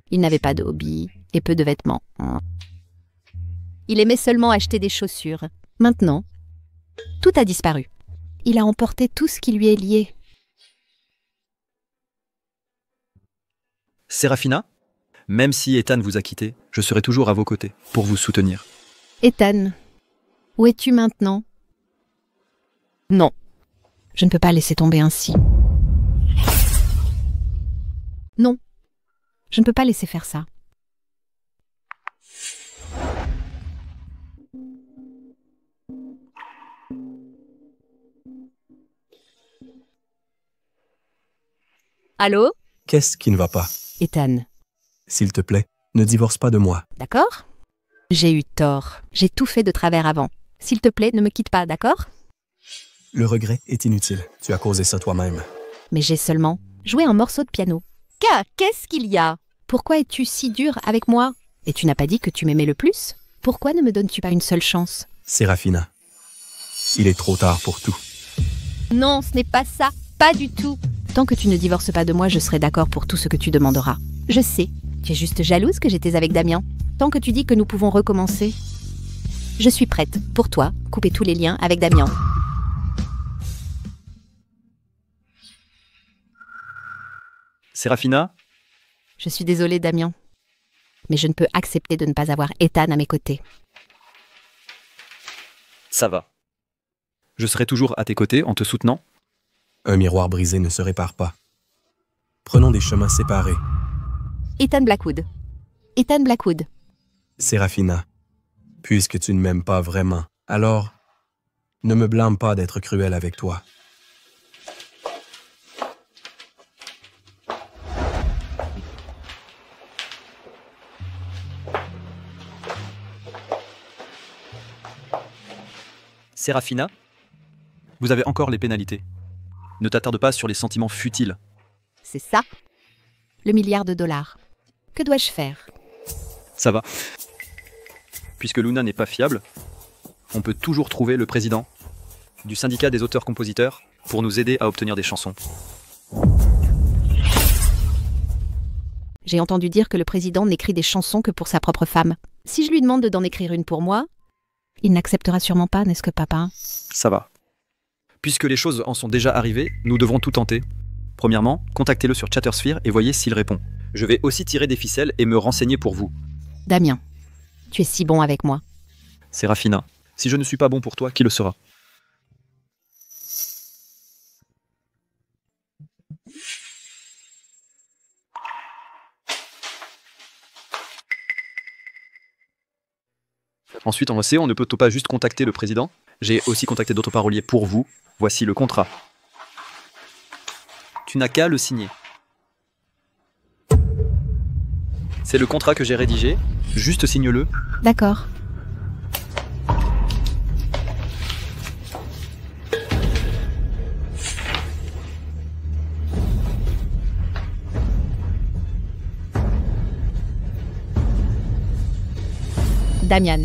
Il n'avait pas de hobby et peu de vêtements. Il aimait seulement acheter des chaussures. Maintenant, tout a disparu. Il a emporté tout ce qui lui est lié. Séraphina, même si Ethan vous a quitté, je serai toujours à vos côtés pour vous soutenir. Ethan, où es-tu maintenant? Non, je ne peux pas laisser tomber ainsi. Non, je ne peux pas laisser faire ça. Allô? Qu'est-ce qui ne va pas? Ethan, S'il te plaît, ne divorce pas de moi. d'accord? J'ai eu tort. J'ai tout fait de travers avant. S'il te plaît, ne me quitte pas, d'accord? Le regret est inutile. Tu as causé ça toi-même. Mais j'ai seulement joué un morceau de piano. Qu'est-ce qu'il y a? Pourquoi es-tu si dur avec moi? Et tu n'as pas dit que tu m'aimais le plus? Pourquoi ne me donnes-tu pas une seule chance? Séraphina, il est trop tard pour tout. Non, ce n'est pas ça. Pas du tout. Tant que tu ne divorces pas de moi, je serai d'accord pour tout ce que tu demanderas. Je sais, tu es juste jalouse que j'étais avec Damien. Tant que tu dis que nous pouvons recommencer, je suis prête, pour toi, couper tous les liens avec Damien. Séraphina, Je suis désolée, Damien. Mais je ne peux accepter de ne pas avoir Ethan à mes côtés. ça va. Je serai toujours à tes côtés en te soutenant. Un miroir brisé ne se répare pas. Prenons des chemins séparés. Ethan Blackwood. Ethan Blackwood. Séraphina, puisque tu ne m'aimes pas vraiment, alors ne me blâme pas d'être cruel avec toi. Séraphina, vous avez encore les pénalités. Ne t'attarde pas sur les sentiments futiles. C'est ça. Le milliard de dollars. Que dois-je faire? Ça va. Puisque Luna n'est pas fiable, on peut toujours trouver le président du syndicat des auteurs-compositeurs pour nous aider à obtenir des chansons. J'ai entendu dire que le président n'écrit des chansons que pour sa propre femme. Si je lui demande d'en écrire une pour moi, il n'acceptera sûrement pas, n'est-ce que papa? Ça va. Puisque les choses en sont déjà arrivées, nous devrons tout tenter. Premièrement, contactez-le sur Chattersphere et voyez s'il répond. Je vais aussi tirer des ficelles et me renseigner pour vous. Damien, tu es si bon avec moi. Séraphina, si je ne suis pas bon pour toi, qui le sera? Ensuite, on sait, on ne peut pas juste contacter le président. J'ai aussi contacté d'autres paroliers pour vous. Voici le contrat. Tu n'as qu'à le signer. C'est le contrat que j'ai rédigé. Juste signe-le. D'accord. Damian,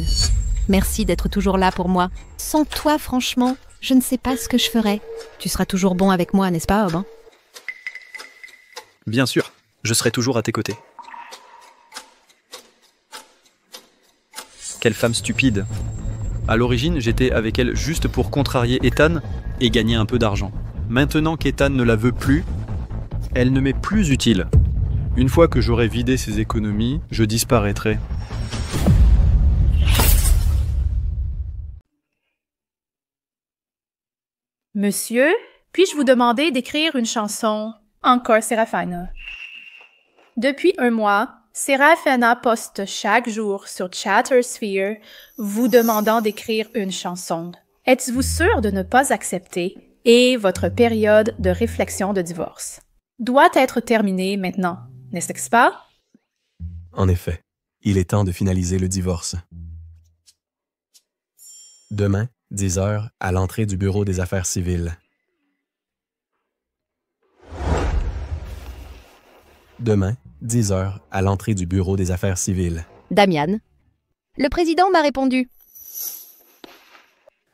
merci d'être toujours là pour moi. Sans toi, franchement, je ne sais pas ce que je ferais. Tu seras toujours bon avec moi, n'est-ce pas, Hob? Bien sûr, je serai toujours à tes côtés. Quelle femme stupide. À l'origine, j'étais avec elle juste pour contrarier Ethan et gagner un peu d'argent. Maintenant qu'Ethan ne la veut plus, elle ne m'est plus utile. Une fois que j'aurai vidé ses économies, je disparaîtrai. Monsieur, puis-je vous demander d'écrire une chanson? Encore Serafina. Depuis un mois, Serafina poste chaque jour sur Chattersphere vous demandant d'écrire une chanson. Êtes-vous sûr de ne pas accepter et votre période de réflexion de divorce doit être terminée maintenant, n'est-ce pas? En effet, il est temps de finaliser le divorce. Demain, 10 heures, à l'entrée du bureau des affaires civiles. Demain, 10 heures, à l'entrée du bureau des affaires civiles. Damian, le président m'a répondu.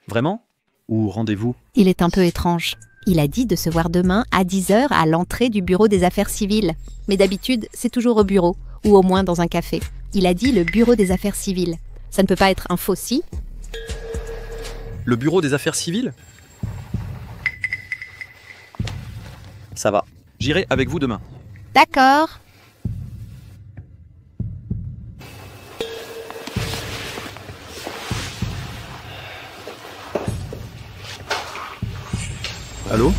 Vraiment? Ou rendez-vous? Il est un peu étrange. Il a dit de se voir demain à 10h à l'entrée du bureau des affaires civiles. Mais d'habitude, c'est toujours au bureau, ou au moins dans un café. Il a dit le bureau des affaires civiles. Ça ne peut pas être un faux si? Le bureau des affaires civiles? Ça va. J'irai avec vous demain. D'accord. Allô?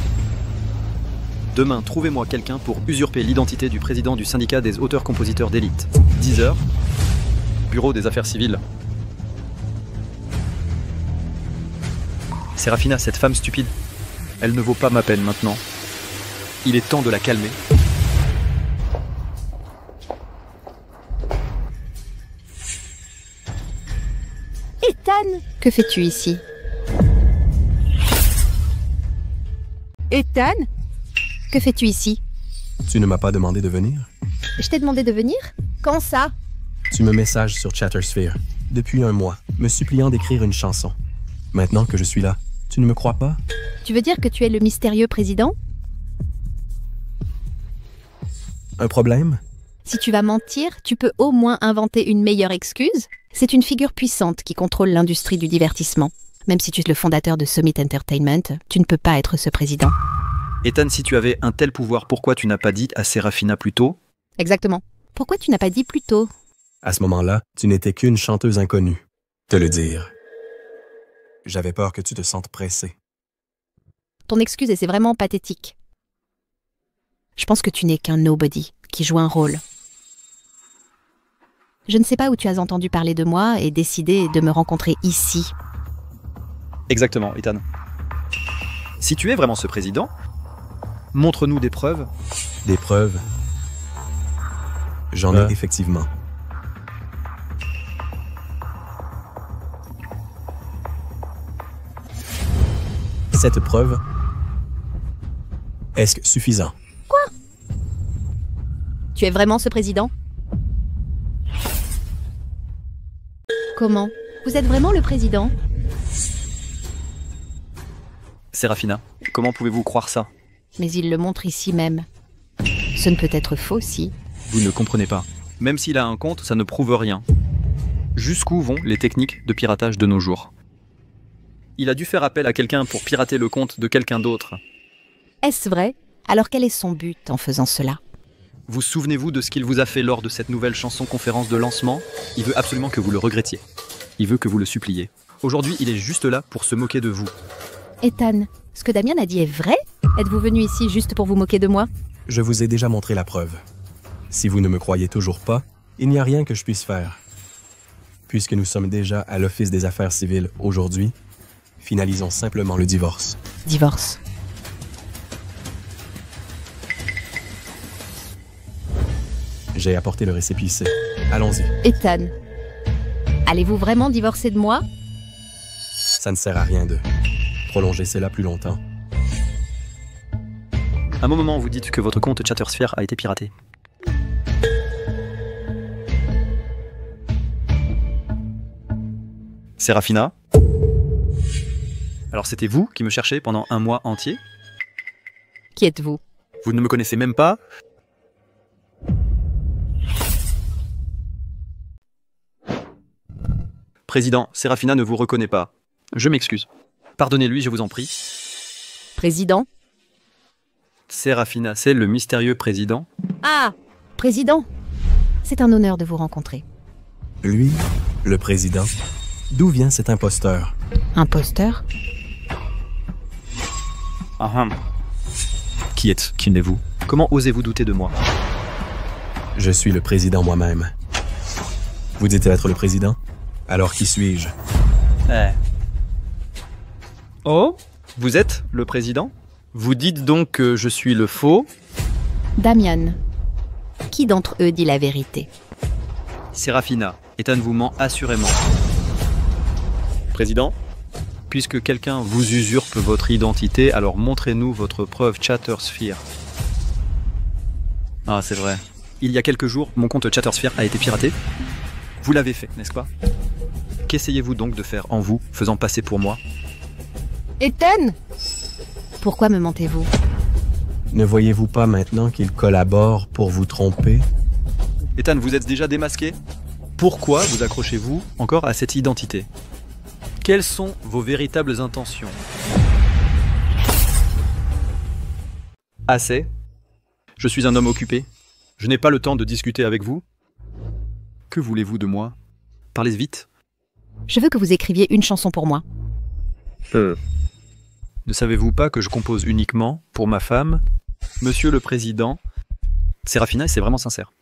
Demain, trouvez-moi quelqu'un pour usurper l'identité du président du syndicat des auteurs-compositeurs d'élite. 10h. Bureau des affaires civiles. Serafina, cette femme stupide, elle ne vaut pas ma peine maintenant. Il est temps de la calmer. Ethan, que fais-tu ici? Ethan, que fais-tu ici? Tu ne m'as pas demandé de venir? Je t'ai demandé de venir? Quand ça? Tu me messages sur Chattersphere, depuis un mois, me suppliant d'écrire une chanson. Maintenant que je suis là, tu ne me crois pas? Tu veux dire que tu es le mystérieux président? Un problème? Si tu vas mentir, tu peux au moins inventer une meilleure excuse. C'est une figure puissante qui contrôle l'industrie du divertissement. Même si tu es le fondateur de Summit Entertainment, tu ne peux pas être ce président. Ethan, si tu avais un tel pouvoir, pourquoi tu n'as pas dit à Serafina plus tôt? Exactement. Pourquoi tu n'as pas dit plus tôt? À ce moment-là, tu n'étais qu'une chanteuse inconnue. Te le dire. J'avais peur que tu te sentes pressé. Ton excuse et c'est vraiment pathétique. Je pense que tu n'es qu'un nobody qui joue un rôle. Je ne sais pas où tu as entendu parler de moi et décidé de me rencontrer ici. Exactement, Ethan. Si tu es vraiment ce président, montre-nous des preuves. Des preuves? J'en ai effectivement. Cette preuve, est-ce suffisant? Quoi? Tu es vraiment ce président? Comment? Vous êtes vraiment le président? Serafina, comment pouvez-vous croire ça? Mais il le montre ici même. Ce ne peut être faux si... Vous ne comprenez pas. Même s'il a un compte, ça ne prouve rien. Jusqu'où vont les techniques de piratage de nos jours? Il a dû faire appel à quelqu'un pour pirater le compte de quelqu'un d'autre. Est-ce vrai? Alors quel est son but en faisant cela? Vous souvenez-vous de ce qu'il vous a fait lors de cette nouvelle chanson conférence de lancement? Il veut absolument que vous le regrettiez. Il veut que vous le suppliez. Aujourd'hui, il est juste là pour se moquer de vous. Ethan, ce que Damian a dit est vrai? Êtes-vous venu ici juste pour vous moquer de moi? Je vous ai déjà montré la preuve. Si vous ne me croyez toujours pas, il n'y a rien que je puisse faire. Puisque nous sommes déjà à l'Office des affaires civiles aujourd'hui, finalisons simplement le divorce. Divorce. J'ai apporté le récépissé. Allons-y. Ethan, allez-vous vraiment divorcer de moi? Ça ne sert à rien de prolonger cela plus longtemps. À un moment, vous dites que votre compte Chattersphere a été piraté. Serafina? Alors c'était vous qui me cherchez pendant un mois entier? Qui êtes-vous? Vous ne me connaissez même pas? Président, Serafina ne vous reconnaît pas. Je m'excuse. Pardonnez-lui, je vous en prie. Président? Serafina, c'est le mystérieux président? Ah, président. C'est un honneur de vous rencontrer. Lui, le président, d'où vient cet imposteur? Imposteur? Qui êtes-vous? Comment osez-vous douter de moi? Je suis le président moi-même. Vous dites être le président? Alors qui suis-je? Oh? Vous êtes le président? Vous dites donc que je suis le faux? Damian. Qui d'entre eux dit la vérité? Serafina, Ethan vous ment assurément. Président? Puisque quelqu'un vous usurpe votre identité, alors montrez-nous votre preuve Chattersphere. Ah, c'est vrai. Il y a quelques jours, mon compte Chattersphere a été piraté. Vous l'avez fait, n'est-ce pas? Qu'essayez-vous donc de faire en vous, faisant passer pour moi? Ethan! Pourquoi me mentez-vous? Ne voyez-vous pas maintenant qu'il collabore pour vous tromper? Ethan, vous êtes déjà démasqué? Pourquoi vous accrochez-vous encore à cette identité? Quelles sont vos véritables intentions? Assez. Je suis un homme occupé. Je n'ai pas le temps de discuter avec vous. Que voulez-vous de moi? Parlez vite. Je veux que vous écriviez une chanson pour moi. Ne savez-vous pas que je compose uniquement pour ma femme, Monsieur le Président? Serafina, c'est vraiment sincère.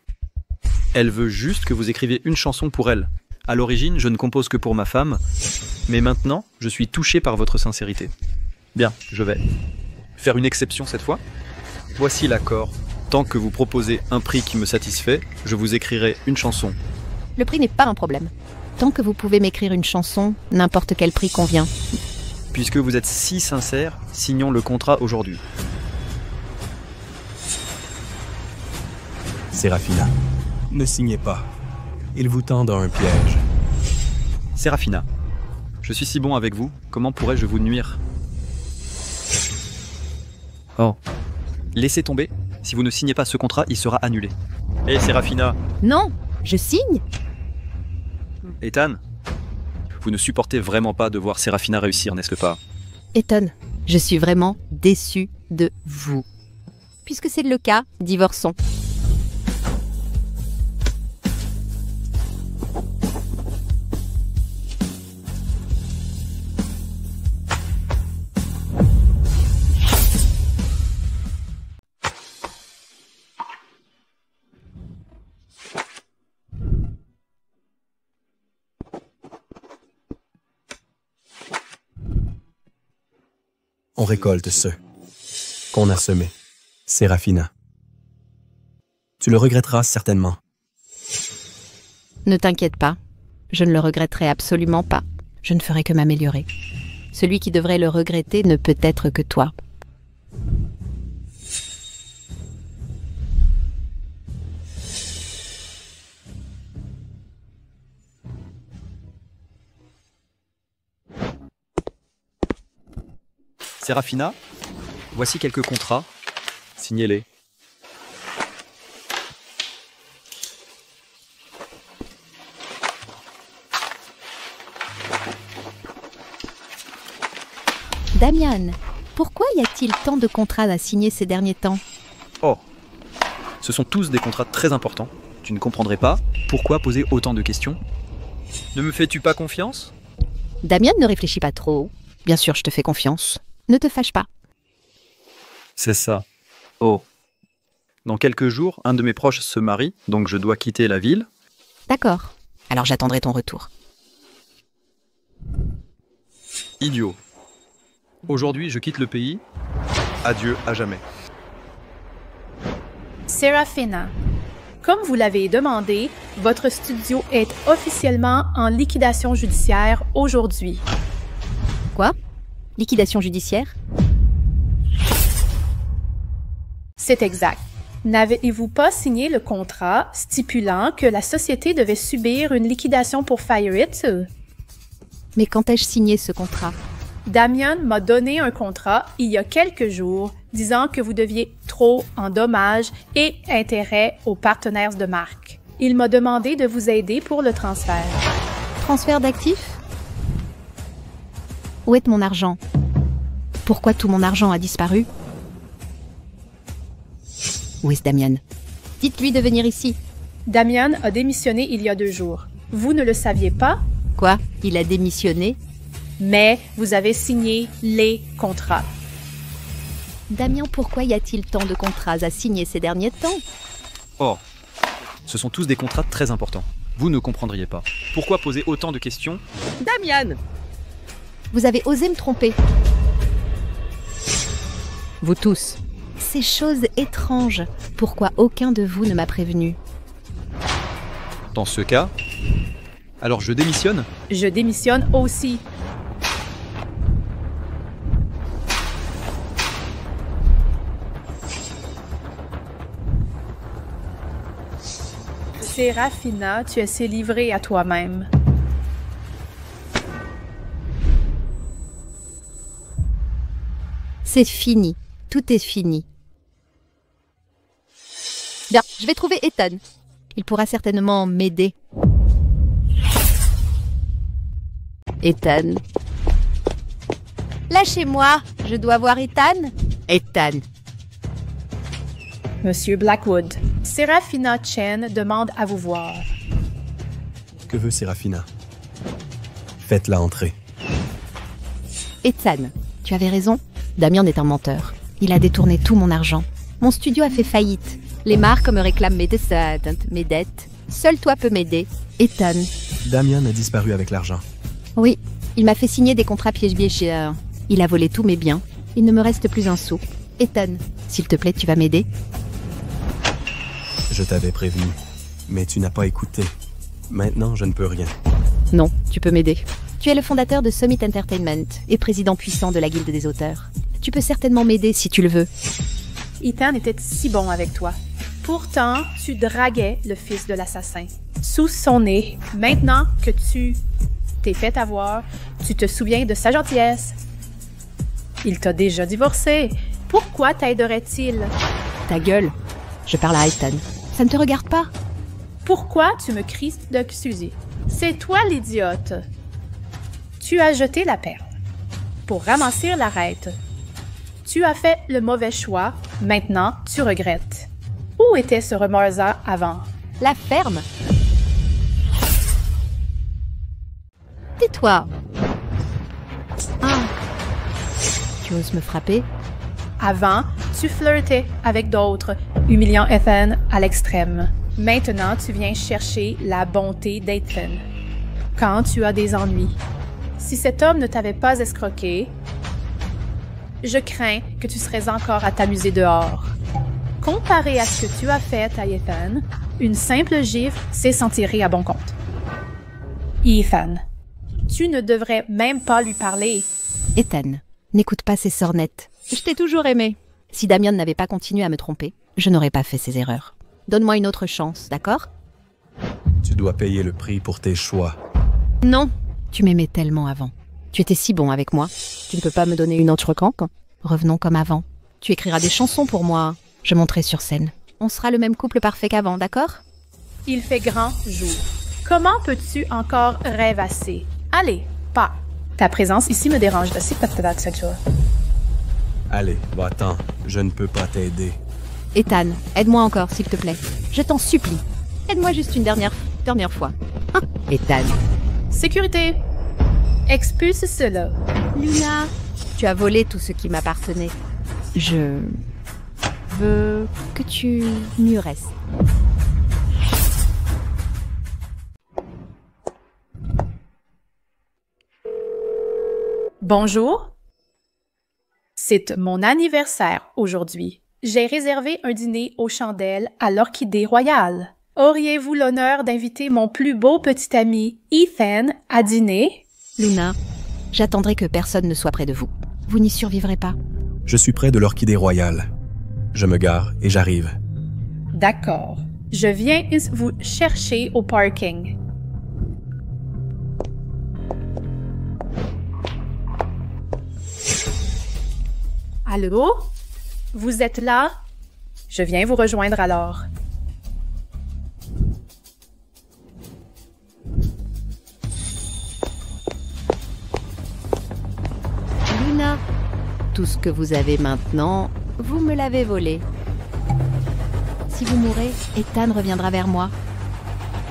Elle veut juste que vous écriviez une chanson pour elle. À l'origine, je ne compose que pour ma femme, mais maintenant, je suis touché par votre sincérité. Bien, je vais faire une exception cette fois. Voici l'accord. Tant que vous proposez un prix qui me satisfait, je vous écrirai une chanson. Le prix n'est pas un problème. Tant que vous pouvez m'écrire une chanson, n'importe quel prix convient. Puisque vous êtes si sincère, signons le contrat aujourd'hui. Serafina, ne signez pas. Il vous tend dans un piège. Serafina, je suis si bon avec vous, comment pourrais-je vous nuire? Oh. Laissez tomber, si vous ne signez pas ce contrat, il sera annulé. Hé Serafina! Non, je signe. Ethan? Vous ne supportez vraiment pas de voir Serafina réussir, n'est-ce pas? Ethan, je suis vraiment déçue de vous. Puisque c'est le cas, divorçons. On récolte ce qu'on a semé. Serafina. Tu le regretteras certainement. Ne t'inquiète pas, je ne le regretterai absolument pas. Je ne ferai que m'améliorer. Celui qui devrait le regretter ne peut être que toi. Serafina, voici quelques contrats. Signez-les. Damian, pourquoi y a-t-il tant de contrats à signer ces derniers temps? Oh, ce sont tous des contrats très importants. Tu ne comprendrais pas pourquoi poser autant de questions. Ne me fais-tu pas confiance? Damian, ne réfléchis pas trop. Bien sûr, je te fais confiance. Ne te fâche pas. C'est ça. Oh. Dans quelques jours, un de mes proches se marie, donc je dois quitter la ville. D'accord. Alors j'attendrai ton retour. Idiot. Aujourd'hui, je quitte le pays. Adieu à jamais. Serafina, comme vous l'avez demandé, votre studio est officiellement en liquidation judiciaire aujourd'hui. Quoi? Liquidation judiciaire? C'est exact. N'avez-vous pas signé le contrat stipulant que la société devait subir une liquidation pour Fire It? Mais quand ai-je signé ce contrat? Damien m'a donné un contrat il y a quelques jours disant que vous deviez trop en dommages et intérêts aux partenaires de marque. Il m'a demandé de vous aider pour le transfert. Transfert d'actifs? Où est mon argent? Pourquoi tout mon argent a disparu? Où est Damien? Dites-lui de venir ici. Damien a démissionné il y a 2 jours. Vous ne le saviez pas, Quoi? Il a démissionné? mais vous avez signé les contrats. Damien, pourquoi y a-t-il tant de contrats à signer ces derniers temps? Or, ce sont tous des contrats très importants. Vous ne comprendriez pas. Pourquoi poser autant de questions? Damien! Vous avez osé me tromper. Vous tous. Ces choses étranges. Pourquoi aucun de vous ne m'a prévenu? Dans ce cas, alors je démissionne? Je démissionne aussi. Serafina, tu es livrée à toi-même. C'est fini. Tout est fini. Bien, je vais trouver Ethan. Il pourra certainement m'aider. Ethan. Lâchez-moi. Je dois voir Ethan. Ethan. Monsieur Blackwood, Serafina Chen demande à vous voir. Que veut Serafina? Faites-la entrer. Ethan, tu avais raison. Damien est un menteur. Il a détourné tout mon argent. Mon studio a fait faillite. Les marques me réclament mes dettes. Seul toi peux m'aider. Ethan. Damien a disparu avec l'argent. Oui, il m'a fait signer des contrats piège-biège. Il a volé tous mes biens. Il ne me reste plus un sou. Ethan, s'il te plaît, tu vas m'aider? Je t'avais prévenu, mais tu n'as pas écouté. Maintenant, je ne peux rien. Non, tu peux m'aider. Tu es le fondateur de Summit Entertainment et président puissant de la Guilde des auteurs. Tu peux certainement m'aider si tu le veux. Ethan était si bon avec toi. Pourtant, tu draguais le fils de l'assassin. Sous son nez, maintenant que tu t'es fait avoir, tu te souviens de sa gentillesse. Il t'a déjà divorcé. Pourquoi t'aiderait-il? Ta gueule. Je parle à Ethan. Ça ne te regarde pas? Pourquoi tu me cries de Suzy? C'est toi l'idiote. Tu as jeté la perle pour ramasser l'arête. Tu as fait le mauvais choix. Maintenant, tu regrettes. Où était ce remords avant? La ferme. Tais-toi. Ah. Tu oses me frapper? Avant, tu flirtais avec d'autres, humiliant Ethan à l'extrême. Maintenant, tu viens chercher la bonté d'Ethan. Quand tu as des ennuis. Si cet homme ne t'avait pas escroqué, je crains que tu serais encore à t'amuser dehors. Comparé à ce que tu as fait à Ethan, une simple gifle sait s'en tirer à bon compte. Ethan, tu ne devrais même pas lui parler. Ethan, n'écoute pas ces sornettes. Je t'ai toujours aimé. Si Damien n'avait pas continué à me tromper, je n'aurais pas fait ces erreurs. Donne-moi une autre chance, d'accord? Tu dois payer le prix pour tes choix. Non, tu m'aimais tellement avant. Tu étais si bon avec moi. Tu ne peux pas me donner une autre canque? Revenons comme avant. Tu écriras des chansons pour moi. Je monterai sur scène. On sera le même couple parfait qu'avant, d'accord? Il fait grand jour. Comment peux-tu encore rêvasser? Allez, pas. Ta présence ici me dérange. Allez, va-t'en. Je ne peux pas t'aider. Ethan, aide-moi encore, s'il te plaît. Je t'en supplie. Aide-moi juste une dernière fois. Hein? Ethan. Sécurité. Expulse cela. Luna, tu as volé tout ce qui m'appartenait. Je veux que tu m'y restes. Bonjour. C'est mon anniversaire aujourd'hui. J'ai réservé un dîner aux chandelles à l'Orchidée Royale. Auriez-vous l'honneur d'inviter mon plus beau petit ami, Ethan, à dîner? Luna, j'attendrai que personne ne soit près de vous. Vous n'y survivrez pas. Je suis près de l'Orchidée Royale. Je me gare et j'arrive. D'accord. Je viens vous chercher au parking. Allô? Vous êtes là? Je viens vous rejoindre alors. Luna, tout ce que vous avez maintenant, vous me l'avez volé. Si vous mourrez, Ethan reviendra vers moi.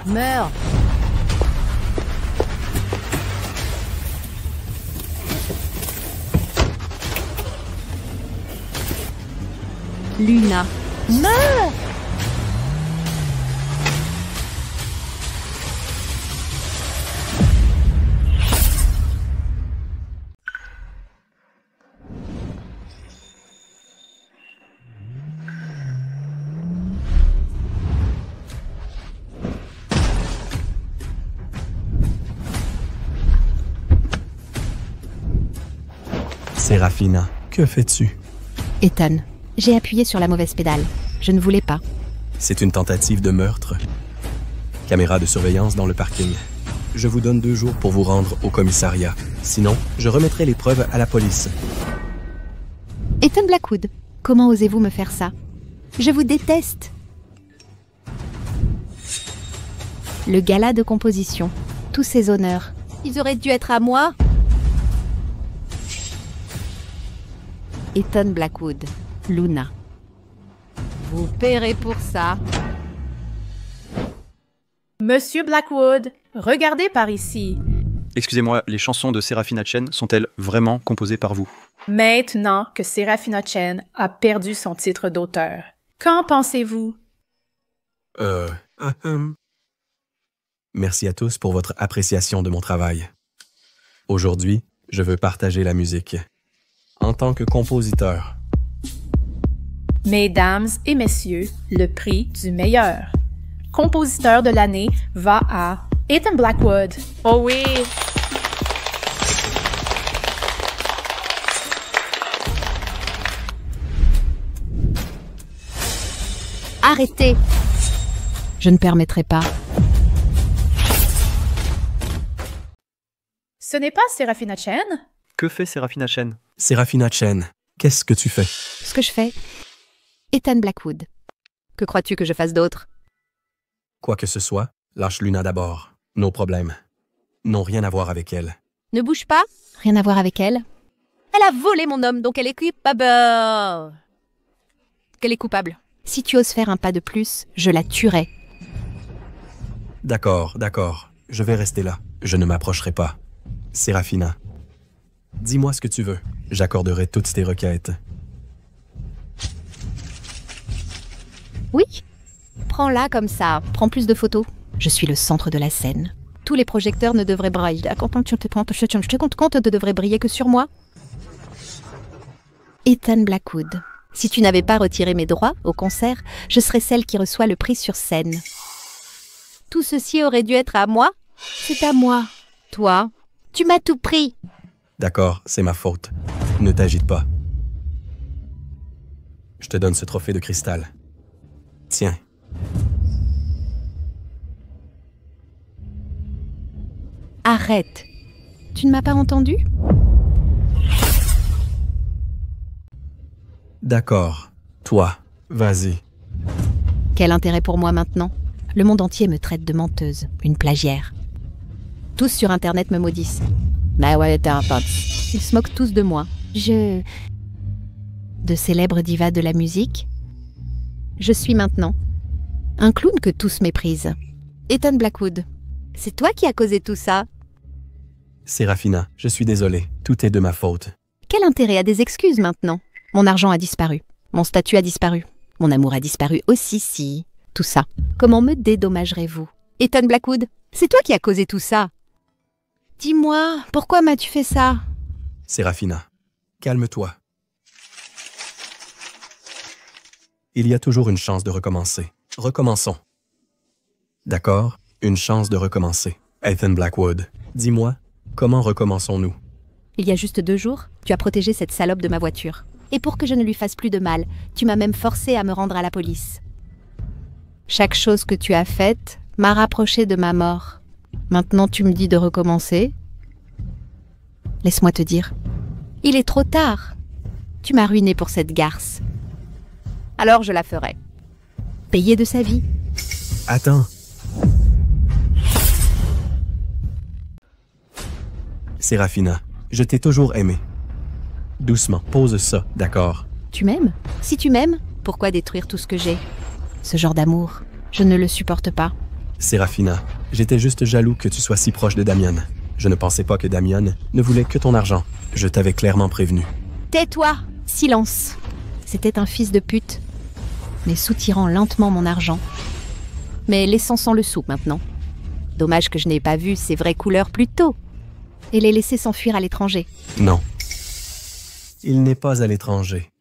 Meurs! Luna, meurs! Séraphina, que fais-tu? Ethan, j'ai appuyé sur la mauvaise pédale. Je ne voulais pas. C'est une tentative de meurtre. Caméra de surveillance dans le parking. Je vous donne 2 jours pour vous rendre au commissariat. Sinon, je remettrai les preuves à la police. Ethan Blackwood, comment osez-vous me faire ça? Je vous déteste. Le gala de composition, tous ces honneurs, ils auraient dû être à moi. Ethan Blackwood, Luna. Vous paierez pour ça. Monsieur Blackwood, regardez par ici. Excusez-moi, les chansons de Seraphina Chen sont-elles vraiment composées par vous? Maintenant que Seraphina Chen a perdu son titre d'auteur, qu'en pensez-vous? Merci à tous pour votre appréciation de mon travail. Aujourd'hui, je veux partager la musique. En tant que compositeur. Mesdames et messieurs, le prix du meilleur compositeur de l'année va à Ethan Blackwood. Oh oui! Arrêtez! Je ne permettrai pas. Ce n'est pas Seraphina Chen? Que fait Seraphina Chen? Seraphina Chen, qu'est-ce que tu fais? Ce que je fais, Ethan Blackwood. Que crois-tu que je fasse d'autre? Quoi que ce soit, lâche Luna d'abord. Nos problèmes n'ont rien à voir avec elle. Ne bouge pas. Rien à voir avec elle. Elle a volé mon homme, donc elle est coupable. Qu'elle est coupable. Si tu oses faire un pas de plus, je la tuerai. D'accord. Je vais rester là. Je ne m'approcherai pas. Séraphina, dis-moi ce que tu veux. J'accorderai toutes tes requêtes. Oui. Prends-la comme ça. Prends plus de photos. Je suis le centre de la scène. Tous les projecteurs ne devraient briller. Ne devraient briller que sur moi. Ethan Blackwood. Si tu n'avais pas retiré mes droits au concert, je serais celle qui reçoit le prix sur scène. Tout ceci aurait dû être à moi. C'est à moi. Toi, tu m'as tout pris. D'accord, c'est ma faute. Ne t'agite pas. Je te donne ce trophée de cristal. Tiens. Arrête. Tu ne m'as pas entendu? D'accord. Toi, vas-y. Quel intérêt pour moi maintenant? Le monde entier me traite de menteuse, une plagiaire. Tous sur Internet me maudissent. Bah ouais, t'es un pote. Ils se moquent tous de moi. De célèbres divas de la musique. Je suis maintenant un clown que tous méprisent. Ethan Blackwood, c'est toi qui as causé tout ça? Séraphina, je suis désolé. Tout est de ma faute. Quel intérêt à des excuses maintenant? Mon argent a disparu. Mon statut a disparu. Mon amour a disparu aussi, si. Tout ça. Comment me dédommagerez-vous? Ethan Blackwood, c'est toi qui as causé tout ça. Dis-moi, pourquoi m'as-tu fait ça? Séraphina, calme-toi. Il y a toujours une chance de recommencer. Recommençons. D'accord, une chance de recommencer. Ethan Blackwood, dis-moi, comment recommençons-nous? Il y a juste 2 jours, tu as protégé cette salope de ma voiture. Et pour que je ne lui fasse plus de mal, tu m'as même forcé à me rendre à la police. Chaque chose que tu as faite m'a rapproché de ma mort. Maintenant tu me dis de recommencer? Laisse-moi te dire. Il est trop tard. Tu m'as ruiné pour cette garce. Alors je la ferai. Payer de sa vie. Attends. Séraphina, je t'ai toujours aimé. Doucement, pose ça, d'accord? Tu m'aimes? Si tu m'aimes, pourquoi détruire tout ce que j'ai? Ce genre d'amour, je ne le supporte pas. Séraphina, j'étais juste jaloux que tu sois si proche de Damian. Je ne pensais pas que Damian ne voulait que ton argent. Je t'avais clairement prévenu. Tais-toi! Silence! C'était un fils de pute, mais soutirant lentement mon argent. Mais laissons sans le sou maintenant. Dommage que je n'ai pas vu ses vraies couleurs plus tôt. Et les laisser s'enfuir à l'étranger. Non. Il n'est pas à l'étranger.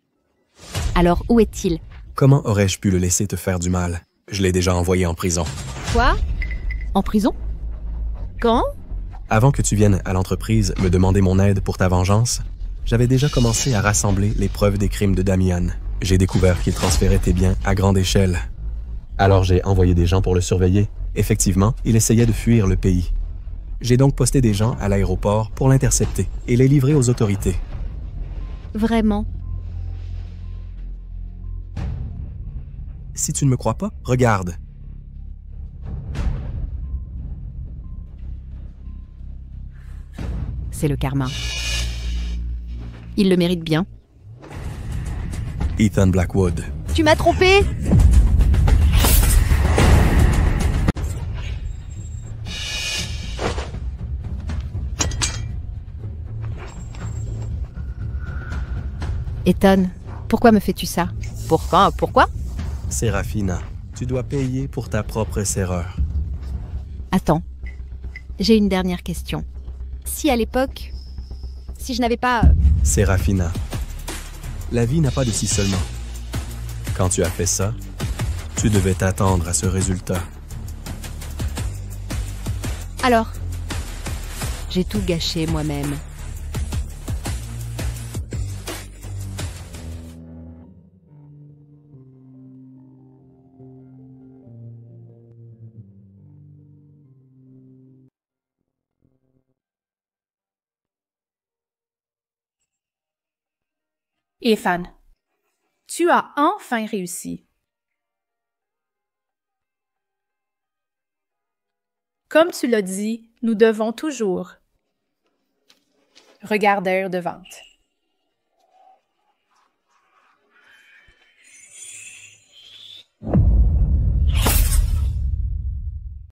Alors où est-il? Comment aurais-je pu le laisser te faire du mal? Je l'ai déjà envoyé en prison. Quoi? En prison? Quand? Avant que tu viennes à l'entreprise me demander mon aide pour ta vengeance, j'avais déjà commencé à rassembler les preuves des crimes de Damian. J'ai découvert qu'il transférait tes biens à grande échelle. Alors j'ai envoyé des gens pour le surveiller. Effectivement, il essayait de fuir le pays. J'ai donc posté des gens à l'aéroport pour l'intercepter et les livrer aux autorités. Vraiment? Si tu ne me crois pas, regarde. C'est le karma. Il le mérite bien. Ethan Blackwood. Tu m'as trompé! Ethan, pourquoi me fais-tu ça? Pourquoi? Séraphina, tu dois payer pour ta propre erreur. Attends, j'ai une dernière question. Si à l'époque, si je n'avais pas... Séraphina, la vie n'a pas de si seulement. Quand tu as fait ça, tu devais t'attendre à ce résultat. Alors, j'ai tout gâché moi-même. Ethan, tu as enfin réussi. Comme tu l'as dit, nous devons toujours. Regardeur de vente.